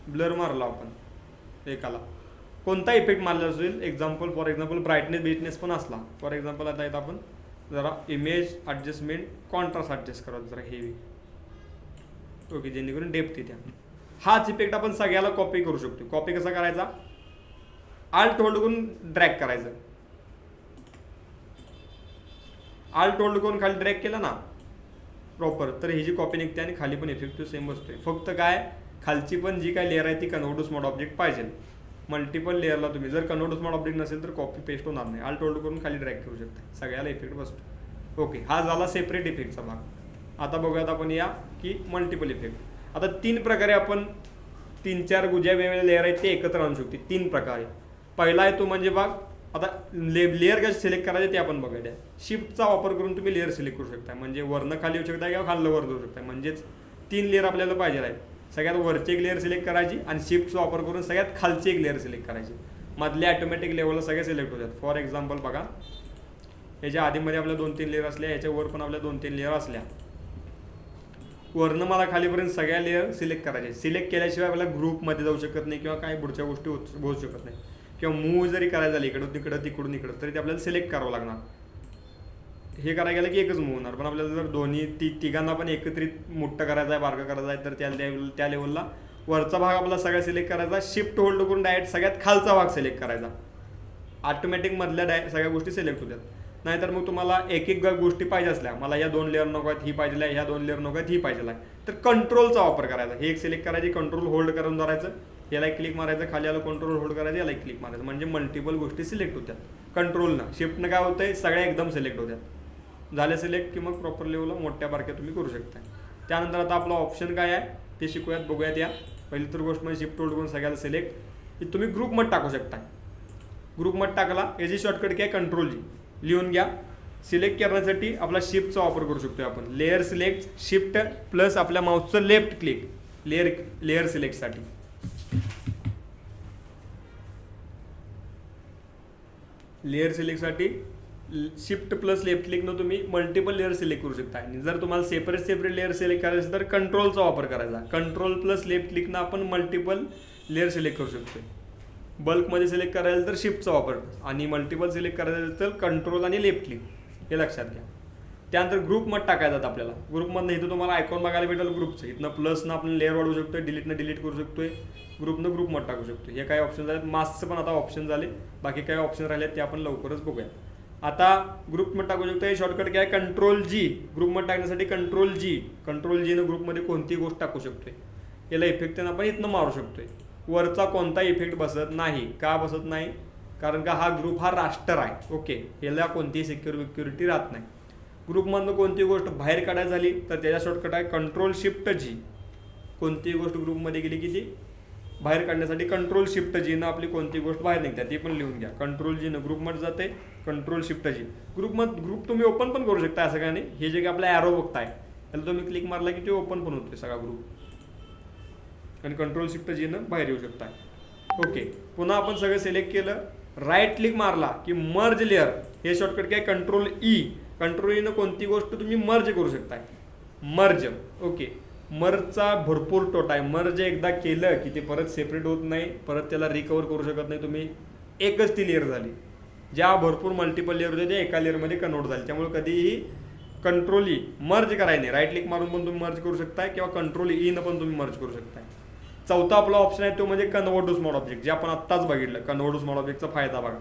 ब्लर मारला आपण एकाला, कोणता इफेक्ट मारला असेल, फॉर एक्झाम्पल ब्राईटनेस पण असला, फॉर एक्झाम्पल आता येतं आपण जरा इमेज ॲडजस्टमेंट, कॉन्ट्रास्ट ॲडजस्ट करायचं जरा हेवी. ओके, जेणेकरून डेप्थ येते. हाच इफेक्ट आपण सगळ्याला कॉपी करू शकतो. कॉपी कसा करायचा, आल्ट होल्ड करून ड्रॅग करायचं, आल्ट होल्ड करून खाली ड्रॅग केलं ना प्रॉपर, तर ही जी कॉपी निघते आणि खाली पण इफेक्टिव्ह सेम बसतोय. फक्त काय, खालची पण जी काय लेअर आहे ती कन्वर्ट टू स्मार्ट ऑब्जेक्ट पाहिजे. मल्टिपल लेअरला तुम्ही जर कन्वर्ट टू स्मार्ट ऑब्जेक्ट नसेल तर कॉपी पेस्ट होणार नाही. आल्ट होल्ड करून खाली ड्रॅग करू शकता, सगळ्याला इफेक्ट बसतो. ओके, हा झाला सेपरेट इफेक्टचा भाग. आता बघूयात आपण या की मल्टिपल इफेक्ट. आता 3 प्रकारे आपण 3-4 ज्या वेगवेगळ्या लेअर आहेत ते एकत्र आणू शकतो 3 प्रकारे. पहिला आहे तो म्हणजे भाग, आता लेअर कसे सिलेक्ट करायचे ते आपण बघूया. शिफ्टचा वापर करून तुम्ही लेअर सिलेक्ट करू शकता, म्हणजे वरनं खाली येऊ शकता किंवा खाल्लं वर जाऊ शकता. म्हणजेच 3 लेअर आपल्याला पाहिजे आहे. सगळ्यात वरची एक लेअर सिलेक्ट करायची आणि शिफ्टचा वापर करून सगळ्यात खालची एक लेअर सिलेक्ट करायची. मधल्या ऑटोमॅटिक लेवलला सगळे सिलेक्ट होतात. फॉर एक्झाम्पल बघा, याच्या आधीमध्ये आपल्या 2-3 लेअर असल्या, याच्यावर पण आपल्या 2-3 लेअर असल्या. वरनं मला खालीपर्यंत सगळ्या लेअर सिलेक्ट करायचे. सिलेक्ट केल्याशिवाय आपल्याला ग्रुपमध्ये जाऊ शकत नाही किंवा काही पुढच्या गोष्टी होऊ शकत नाही. किंवा मूव जरी करायचं झाली इकडं तिकडं तिकडं तरी ते आपल्याला सिलेक्ट करावं लागणार. हे करायला गेलं की एकच मूव होणार. पण आपल्याला जर दोन्ही तिघांना पण एकत्रित मोठं करायचं आहे, बारकं करायचं आहे, तर त्या लेवलला वरचा भाग आपला सगळा सिलेक्ट करायचा, शिफ्ट होल्ड करून डायरेक्ट सगळ्यात खालचा भाग सिलेक्ट करायचा. ऑटोमॅटिक मधल्या सगळ्या गोष्टी सिलेक्ट होतात. नाहीतर मग तुम्हाला एक एक गोष्टी पाहिजे असल्या, मला ह्या 2 लेअर नको आहेत, ही पाहिजे आहे, ह्या 2 लेअर नको आहेत, ही पाहिजे आहे, तर कंट्रोलचा वापर करायचा. हे एक सिलेक्ट करायची, कंट्रोल होल्ड करून धरायचं, याला एक क्लिक मारायचं, खाली आलं कंट्रोल होल्ड करायचं, याला एक क्लिक मारायचं, म्हणजे मल्टिपल गोष्टी सिलेक्ट होत्यात कंट्रोलनं. शिफ्टनं काय होतंय, सगळ्या एकदम सिलेक्ट होत्यात. झाले सिलेक्ट की मग प्रॉपर लेवलला मोठ्या बारक्या तुम्ही करू शकता. त्यानंतर आता आपलं ऑप्शन काय आहे ते शिकूयात, बघूयात. या पहिली तर गोष्ट म्हणजे शिफ्ट होल्ड करून सगळ्याला सिलेक्ट, की तुम्ही ग्रुपमध्ये टाकू शकता. ग्रुपमध्ये टाकला, याची शॉर्टकट काय, कंट्रोल जी लिहून घ्या. सिलेक्ट करण्यासाठी आपला शिफ्टचा वापर करू शकतो आपण. लेअर सिलेक्ट, शिफ्ट प्लस आपल्या माऊसचं लेफ्ट क्लिक लेअर सिलेक्टसाठी. लेअर सिलेक्टसाठी शिफ्ट प्लस लेफ्ट क्लिकनं तुम्ही मल्टिपल लेअर सिलेक्ट करू शकता. आणि जर तुम्हाला सेपरेट लेअर सिलेक्ट करायचं तर कंट्रोलचा वापर करायचा. कंट्रोल प्लस लेफ्ट क्लिकनं आपण मल्टिपल लेअर सिलेक्ट करू शकतो. बल्कमध्ये सिलेक्ट करायचं तर शिफ्टचा वापर, आणि मल्टिपल सिलेक्ट करायचं तर कंट्रोल आणि लेफ्ट क्लिक, हे लक्षात घ्या. त्यानंतर ग्रुपमध्ये टाकायचं आपल्याला. ग्रुपमधनं इथं तुम्हाला आयकॉन बघायला भेटेल ग्रुपचं. इथनं प्लसनं आपण लेअर वाढवू शकतो, डिलीटनं डिलीट करू शकतोय, ग्रुपनं ग्रुपमध्ये टाकू शकतो. हे काही ऑप्शन झाले. मास्कचं पण आता ऑप्शन झाले, बाकी काही ऑप्शन राहिले ते आपण लवकरच बघूया. आता ग्रुपमध्ये टाकू शकतो. हे शॉर्टकट काय, कंट्रोल जी. ग्रुपमध्ये टाकण्यासाठी कंट्रोल जीनं ग्रुपमध्ये कोणतीही गोष्ट टाकू शकतोय. याला इफेक्ट आपण इथनं मारू शकतोय. वरचा कोणता इफेक्ट बसत नाही. का बसत नाही, कारण का हा ग्रुप हा राष्ट्र आहे. ओके, याला कोणतीही सिक्युरिटी राहत नाही. ग्रुपमधनं कोणती गोष्ट बाहेर काढायची झाली तर त्याच्या शॉर्टकट आहे कंट्रोल शिफ्ट जी. कोणतीही गोष्ट ग्रुपमध्ये गेली की ती बाहेर काढण्यासाठी कंट्रोल शिफ्ट जीनं आपली कोणती गोष्ट बाहेर निघते ती पण लिहून घ्या. कंट्रोल जीनं ग्रुपमध्ये जाते, कंट्रोल शिफ्ट जी. ग्रुप तुम्ही ओपन पण करू शकता, असं काय नाही. हे जे काही आपला ॲरो बघताय त्याला तुम्ही क्लिक मारला की ते ओपन पण होते सगळा ग्रुप, आणि कंट्रोल शिफ्ट जीनं बाहेर येऊ शकता. ओके, पुन्हा आपण सगळं सिलेक्ट केलं, राईट क्लिक मारला की मर्ज लेअर. हे शॉर्टकट काय, कंट्रोल ईनं कोणती गोष्ट तुम्ही मर्ज करू शकताय. मर्ज. ओके, मर्जचा भरपूर तोटा आहे. मर्ज एकदा केलं की ते परत सेपरेट होत नाही, परत त्याला रिकवर करू शकत नाही तुम्ही. एकच ती लेअर झाली. ज्या भरपूर मल्टिपल लेअर होते त्या एका लेअरमध्ये कन्वर्ट झाली. त्यामुळे कधीही कंट्रोल मर्ज करायला नाही. राईट क्लिक मारून पण तुम्ही मर्ज करू शकताय, किंवा कंट्रोल ईनं पण तुम्ही मर्ज करू शकताय. चौथा आपला ऑप्शन आहे तो म्हणजे कन्वर्ट टू स्मॉल ऑब्जेक्ट, जे आपण आत्ताच बघितलं. कन्वर्ट टू स्मॉल ऑब्जेक्टचा फायदा बघा.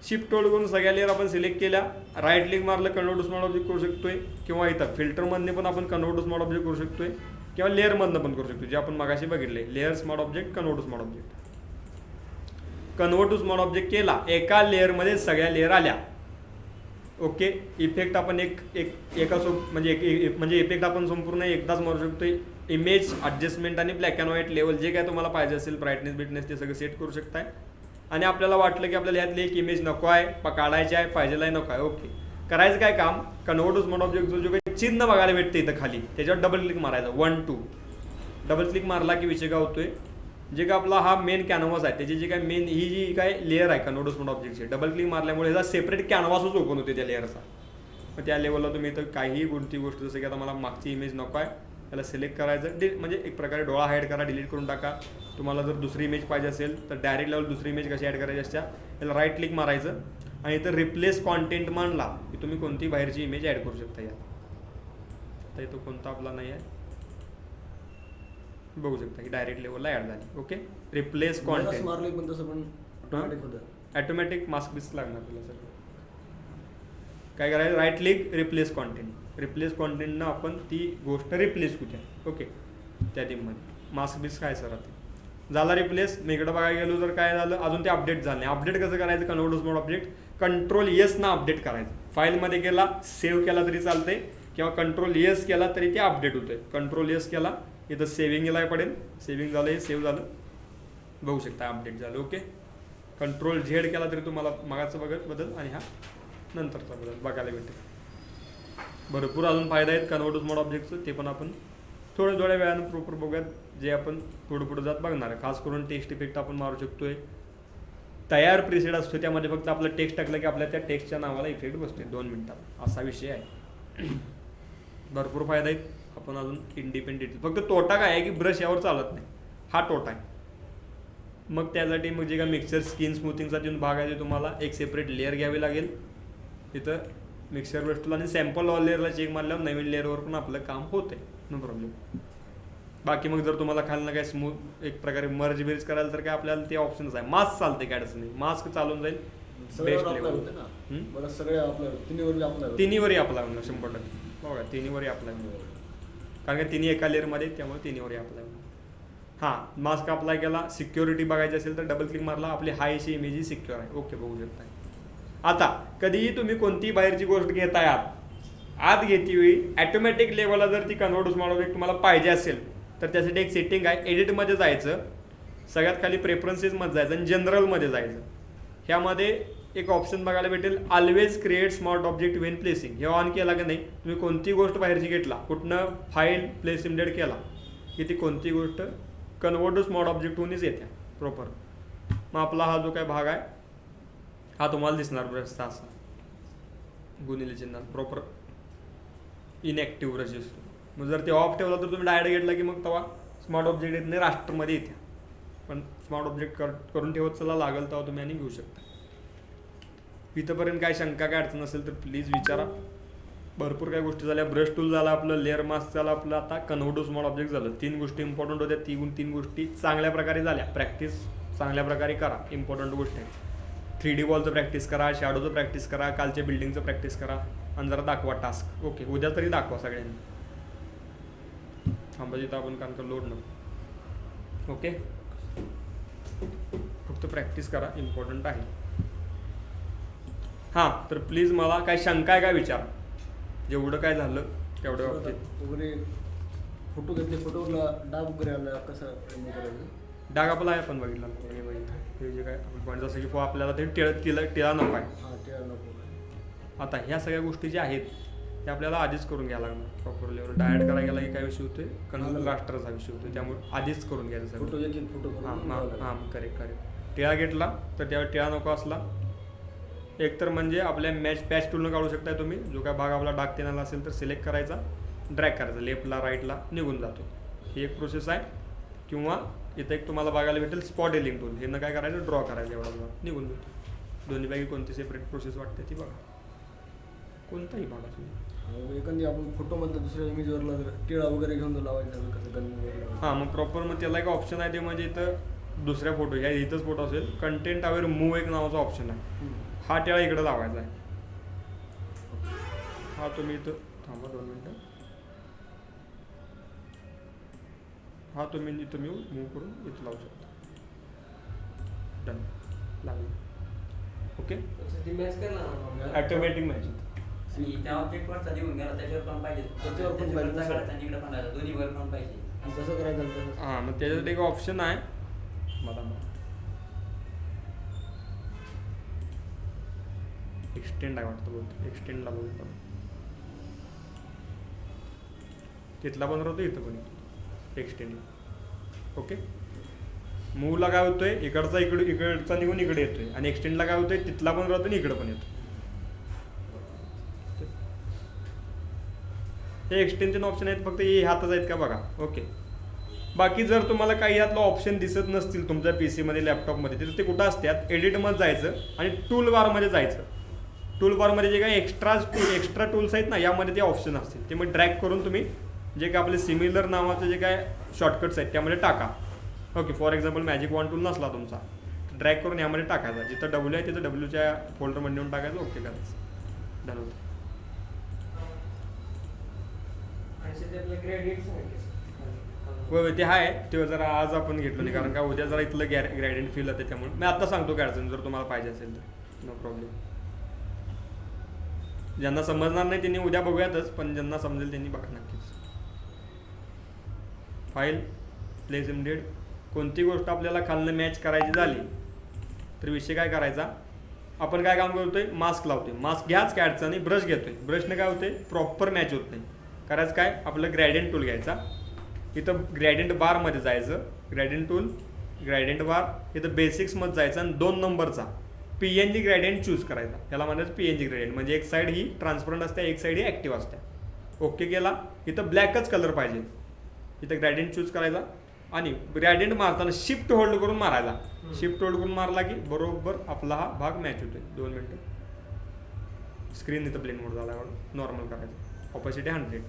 शिफ्ट होल्ड करून सगळ्या लेअर आपण सिलेक्ट केल्या, राईट क्लिक मारलं कन्वर्ट टू स्मॉल ऑब्जेक्ट करू शकतोय, किंवा इथं फिल्टरमधने पण आपण कन्वर्ट टू स्मॉल ऑब्जेक्ट करू शकतोय, किंवा लेअरमधनं पण करू शकतो, जे आपण मगाशी बघितले. Layer small object, convert to small object. Convert to small object केला, एका लेअरमध्ये सगळ्या लेअर आल्या. ओके, इफेक्ट आपण म्हणजे इफेक्ट आपण संपूर्ण एकदाच मारू शकतोय. इमेज ॲडजस्टमेंट आणि ब्लॅक अँड व्हाईट लेवल जे काय तुम्हाला पाहिजे असेल, ब्राईटनेस बिटनेस ते सगळं सेट करू शकताय. आणि आपल्याला वाटलं की आपल्याला ह्यातली एक इमेज नको आहे, काढायची आहे, पाहिजेला आहे, नको आहे. ओके, करायचं काय काम, कन्वर्ट टू स्मॉल ऑब्जेक्ट जो काही चिन्ह बघायला भेटते इथं खाली, त्याच्यावर डबल क्लिक मारायचं. 1 2 डबल क्लिक मारला की विषय काय होतोय, जे काय आपला हा मेन कॅनव्हास आहे त्याची जी काय मेन ही जी काय लेअर आहे कन्वर्ट टू स्मॉल ऑब्जेक्टची, डबल क्लिक मारल्यामुळे ह्याचा सेपरेट कॅनव्हासच ओपन होते त्या लेअरचा. मग त्या लेवलला तुम्ही इथं काहीही कोणती गोष्ट, जसं की आता मला मागची इमेज नको आहे, त्याला सिलेक्ट करायचं, म्हणजे एक प्रकारे डोळा हाईड करा, डिलीट करून टाका. तुम्हाला जर दुसरी इमेज पाहिजे असेल तर डायरेक्ट लेवल दुसरी इमेज कशी ॲड करायची असत्या, त्याला राईट क्लिक मारायचं, आणि इथं रिप्लेस कॉन्टेंट मानला की तुम्ही कोणती बाहेरची इमेज ॲड करू शकता. यात आता इथं कोणता आपला नाही आहे, बघू शकता की डायरेक्ट लेवलला ॲड झाली. ओके, रिप्लेस कॉन्टेंट मारले पण तसं पण ऑटोमॅटिक होतं. ॲटोमॅटिक मास्क बिस्क लागणार तुला सर. काय करायचं, right click, replace content. Replace कॉन्टेंटनं आपण ती गोष्ट रिप्लेस करूया. ओके, त्या टीममध्ये मास्क बिस्क काय सर आता झाला रिप्लेस. मी इकडं बघायला गेलो तर काय झालं, अजून ते अपडेट झालं नाही. अपडेट कसं करायचं, convert to small object control ना अपडेट करायचं. फाईलमध्ये गेला, सेव्ह केला तरी चालते, किंवा कंट्रोल केला तरी ते अपडेट होतंय. कंट्रोल केला, इथं सेव्हिंगला पडेल, सेव्हिंग झालं, हे सेव्ह झालं, बघू शकता अपडेट झालं. ओके, कंट्रोल झेड केला तरी तुम्हाला मागाचं बदल आणि हा नंतरचा बदल बघायला भेटेल. भरपूर अजून फायदा आहेत कन्वर्ट टू स्मॉल ऑब्जेक्टचं, ते पण आपण थोड्या वेळानं प्रॉपर बघूयात, जे आपण पुढे जात बघणार आहे. खास करून टेक्स्ट इफेक्ट आपण मारू शकतोय. तयार प्रिसेट असतो, त्यामध्ये फक्त आपलं टेक्स्ट टाकलं की आपल्या त्या टेक्स्टच्या नावाला इफेक्ट बसतोय 2 मिनिटात, असा विषय आहे. भरपूर फायदा आहेत. आपण अजून इंडिपेंडेंट, फक्त तोटा काय आहे की ब्रश यावर चालत नाही, हा तोटा आहे. मग त्यासाठी मग जे काय मिक्सर स्किन स्मूथिंगचा जो भाग आहे ते तुम्हाला एक सेपरेट लेअर घ्यावी लागेल. इथं मिक्सर ब्रश टूल आणि सॅम्पल लेअरला चेक मारल्यावर नवीन लेअरवर पण आपलं काम होतं आहे, नो प्रॉब्लेम. बाकी मग जर तुम्हाला खालनं काय स्मूथ एक प्रकारे मर्ज बिर्ज करायला तर काय आपल्याला ते ऑप्शनच आहे. मास्क चालते, काय अडचण नाही, मास्क चालून जाईल. सगळ्यावर बेस्ट अप्लाय लेवल होते ना बरं सगळे अप्लाय तिन्हीवर अप्लाय तिन्हीवरही अप्लाय होणार 100%. बघा तिन्हीवरही अप्लाय होणार कारण का तिन्ही एका लेअरमध्ये त्यामुळे तिन्हीवरही अप्लाय होणार. हां मास्क अप्लाय केला, सिक्युरिटी बघायची असेल तर डबल क्लिक मारला, आपली हाय अशी इमेज सिक्युअर आहे. ओके बघू शकताय. आता कधीही तुम्ही कोणतीही बाहेरची गोष्ट घेताय आत घेती वेळी ॲटोमॅटिक लेवलला जर ती कन्व्हर्ट मॉडेल तुम्हाला पाहिजे असेल तर त्यासाठी एक सेटिंग आहे. एडिटमध्ये जायचं, सगळ्यात खाली प्रेफरन्सेसमध्ये जायचं आणि जनरलमध्ये जायचं. ह्यामध्ये एक ऑप्शन बघायला भेटेल always create smart object Wien placing. हे ऑन केला की नाही तुम्ही कोणती गोष्ट बाहेरची घेतला कुठनं फाईल प्लेस इम्डेड केला की ती कोणती गोष्ट कन्वर्ट टू स्मार्ट ऑब्जेक्ट होऊनच येते प्रॉपर. मग आपला हा जो काय भाग आहे हा तुम्हाला दिसणार ब्रशचा असा गुणिले चिन्ह प्रॉपर इनॅक्टिव्ह ब्रश असतो. मग जर ते ऑफ ठेवला तर तुम्ही डायरेक्ट घेतला की मग तेव्हा स्मार्ट ऑब्जेक्ट येत नाही, राष्ट्रमध्ये येते. पण स्मार्ट ऑब्जेक्ट करून ठेवत चला लागेल तेव्हा तुम्ही आणि घेऊ शकता. इथंपर्यंत काय शंका काय अडचण असेल तर प्लीज विचारा. भरपूर काही गोष्टी झाल्या. ब्रश टूल झाला आपलं, लेअर मास्क झालं आपलं, आता कन्व्हर्ट टू स्मॉल ऑब्जेक्ट झालं. 3 गोष्टी इम्पॉर्टंट होत्या. 3 गोष्टी चांगल्या प्रकारे झाल्या. प्रॅक्टिस चांगल्या प्रकारे करा. इम्पॉर्टंट गोष्टी आहेत. 3D बॉलचं प्रॅक्टिस करा, शॅडोचं प्रॅक्टिस करा, कालच्या बिल्डिंगचं प्रॅक्टिस करा आणि जरा दाखवा टास्क. ओके उद्या तरी दाखवा सगळ्यांनी. थांबा जिथं आपण काम कर लोड नको. ओके फक्त प्रॅक्टिस करा, इम्पॉर्टंट आहे. हां तर प्लीज मला काय शंका आहे काय विचारा. जेवढं काय झालं तेवढं बाबतीत. वगैरे फोटो घेतले, फोटोला डाग वगैरे आला कसं रिमूव्ह करायचं? डाग आपला आहे आपण बघितला हे जे काय पॉईंट जसं की आपल्याला ते टिळा नको आहे. हां ते नको. आता ह्या सगळ्या गोष्टी ज्या आहेत त्या आपल्याला आधीच करून घ्यायला लागणार. प्रॉपर लेवल डायट करायला गेला की काय विषय होतोय कन्व्हर्ट राष्ट्राचा विषय होतो. त्यामुळे आधीच करून घ्यायचं सगळं. फोटो एक फोटो हां करेक्ट. टिळा घेतला तर त्यावेळी टिळा नको असला एक तर म्हणजे आपल्या पॅच टूलनं काढू शकताय तुम्ही. जो काय भाग आपला डाग तेनाला असेल तर सिलेक्ट करायचा, ड्रॅग करायचा, लेफ्टला राईटला निघून जातो. ही एक प्रोसेस आहे. किंवा इथं एक तुम्हाला बघायला भेटेल स्पॉट एलिंग टूल. हे न काय करायचं ड्रॉ करायचं एवढा निघून जातो. दोन्हीपैकी कोणती सेपरेट प्रोसेस वाटते ती बघा. कोणताही बघा तुम्ही. एखादी आपण फोटोमधलं दुसऱ्या इमेजवरला जर टिळा वगैरे घेऊन लावायचं कसं गन वगैरे. हां मग प्रॉपर मग त्याला एक ऑप्शन आहे ते म्हणजे इथं दुसऱ्या फोटो ह्या इथंच फोटो असेल कंटेंट अवेअर मूव एक नावाचा ऑप्शन आहे. हा टिळा इकडे लावायचा आहे. हा तुम्ही इथं थांबा 2 मिनटं. हा तुम्ही इथं मूव करून इथं लावू शकता. डन लागलं. ओके ती मॅच करणार ॲटोमॅटिक मॅच. आणि त्या ऑब्जेक्टवरचा लिहून गेला त्याच्यावर पण पाहिजे, त्याच्यावर पण पाहिजे. काढायचा आणि इकडे पण राहायचा, दोन्हीवर पण पाहिजे. आणि कसं करायचं तसं? हां मग त्याच्यासाठी एक ऑप्शन आहे मला एक्सटेंड आहे वाटतं बोलतो. एक्सटेंडला बोलतो तिथला पण राहतो इथं पण येतो एक्सटेंडला. ओके मूवला काय होतोय इकडचा इकडचा निघून इकडे येतोय आणि एक्सटेंडला काय होतोय तिथला पण राहतो आणि इकडं पण येतो. हे एक्सटेन्शन ऑप्शन आहेत फक्त हे हातच आहेत का बघा. ओके बाकी जर तुम्हाला काही यातलं ऑप्शन दिसत नसतील तुमच्या PC मध्ये लॅपटॉपमध्ये तर ते कुठं असतात एडिटमध्ये जायचं आणि टूल बारमध्ये जायचं. टूल बारमध्ये जे काही एक्स्ट्रा टूल्स आहेत ना यामध्ये ते ऑप्शन असतील ते मग ड्रॅग करून तुम्ही जे काय आपले सिमिलर नावाचे जे काय शॉर्टकट्स आहेत त्यामध्ये टाका. Okay for example magic wand tool नसला तुमचा ड्रॅग करून यामध्ये टाकायचा. जिथं W आहे तिथं Wच्या फोल्डरमध्ये नेऊन टाकायचं. ओके करायचं डन होतं. होय ते आहे ते जरा आज आपण घेतलं नाही कारण का उद्या जरा इथलं ग्रॅडियंट फील आहे त्यामुळे मी आता सांगतो काय अडचण जर तुम्हाला पाहिजे असेल तर नो प्रॉब्लेम. ज्यांना समजणार नाही त्यांनी उद्या बघूयातच पण ज्यांना समजेल त्यांनी बघा नक्कीच. फाईल प्लेस इम्डेड कोणती गोष्ट आपल्याला खालनं मॅच करायची झाली तर विषय काय करायचा आपण काय काम करतोय मास्क लावतोय. मास्क घ्याच काय अडचण नाही ब्रश घेतोय. ब्रशने काय होते प्रॉपर मॅच होत नाही. करायचं काय आपलं ग्रॅडियंट टूल घ्यायचा. इथं ग्रॅडियंट बारमध्ये जायचं. ग्रॅडियंट टूल ग्रॅडियंट बार इथं बेसिक्समध्ये जायचं आणि 2 नंबरचा PNG ग्रॅडियंट चूज करायचा. याला म्हणायचं PNG ग्रॅडियंट म्हणजे एक साईड ही ट्रान्सपरंट असते एक साईड ही ॲक्टिव्ह असते. ओके केला इथं ब्लॅकच कलर पाहिजे. इथं ग्रॅडियंट चूज करायचा आणि ग्रॅडियंट मारताना शिफ्ट होल्ड करून मारायला. शिफ्ट होल्ड करून मारला की बरोबर आपला हा भाग मॅच होतोय. 2 मिनटं स्क्रीन इथं प्लेन मोड झाला नॉर्मल करायचं. ऑपॉसिटी 100.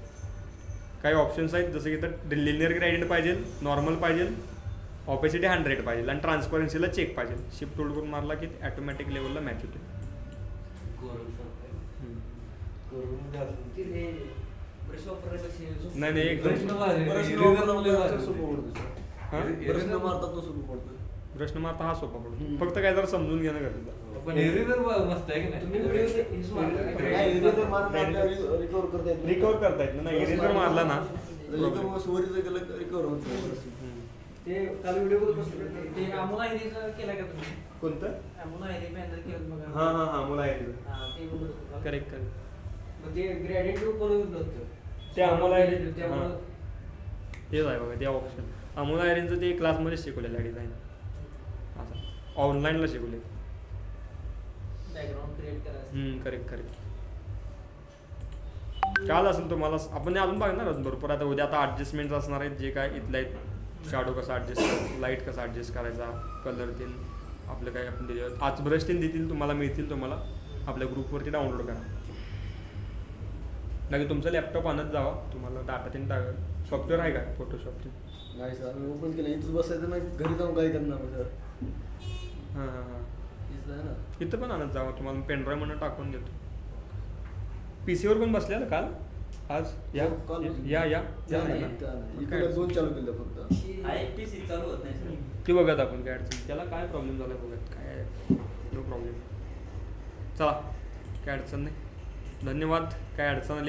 काही ऑप्शन्स आहेत जसं की इथं लिनियर ग्रॅडियंट पाहिजे, नॉर्मल पाहिजे, ऑपॉसिटी 100 पाहिजे आणि ट्रान्सपरन्सीला चेक पाहिजे. शिफ्ट होल्ड करून मारला की ॲटोमॅटिक लेवलला मॅच होते. बरोबर असं. ते ब्रश वापरायचं नाही, नाही, एकदम प्रश्न भारी. ब्रशनं Eraser वापरला लय भारी. तर सोपं पडतं सर. हा? ब्रशनं मारतात तो सोपं पडतं. प्रश्न मारता हा सोपा पडतो हम्म. फक्त काय जरा समजून घेणं गरजेचं आहे. पण eraser मस्त आहे की तुम्ही नाही व्हिडिओ हेच मारला का? नाही, eraser मारून आपल्याला recover करता येत नाही. रिकवर करता येत नाही इरेजर मारला ना एकदम सुवरीचं केलं रिकवर होत नाही. ते काल व्हिडिओ बघत बसले ते अमोल आयरीचं केला का तुम्ही कोणतं अमोल आयरी पॅनल केलं बघा हा हा हा मुला आहे हा, ते बोलत होतो. करेक्ट करेक्ट मग ते ग्रॅडियंट बनवलं होतं ते अमोल आयरी त्यामुळं तेच आहे बघा ते ऑप्शन अमोल आयरींचं ते क्लासमध्ये शिकवलेलं आहे डिझाईन असं ऑनलाईनला शिकवले बॅकग्राऊंड क्रिएट करायचं करेक्ट करेक्ट काल असेल तुम्हाला आपण हे अजून बघणार आहोत भरपूर आता उद्या आता ॲडजस्टमेंट असणार आहेत जे काय इथलं आहेत शॅडो कसा ॲडजस्ट करायचा लाईट कसा ॲडजस्ट करायचा कलर तीन आपलं काय आपण दिले आज ब्रश तीन देतील तुम्हाला मिळतील तुम्हाला आपल्या ग्रुपवरती डाउनलोड करा नाही तुमचा लॅपटॉप आणत जावा तुम्हाला डाटा तीन सॉफ्टवेअर आहे का फोटोशॉपचे नाही सर आम्ही ओपन केलं इथंच बसायचं नाही घरी जाऊन काय करणार सर हां हां हां हेच आहे ना. इथं पण आणत जावा तुम्हाला पेनड्राईव्ह म्हणून टाकून देतो PC वर पण बसल्या ना काल आज या काल या या त्या या नाही, ना. त्या नाही. काय? इकडे 2 चालू केलं फक्त. आहे PC चालू होत नाही सर. ती बघत आपण काय अडचण त्याला काय प्रॉब्लेम झाला बघत काय नो प्रॉब्लेम चला काय अडचण नाही धन्यवाद काय अडचण आली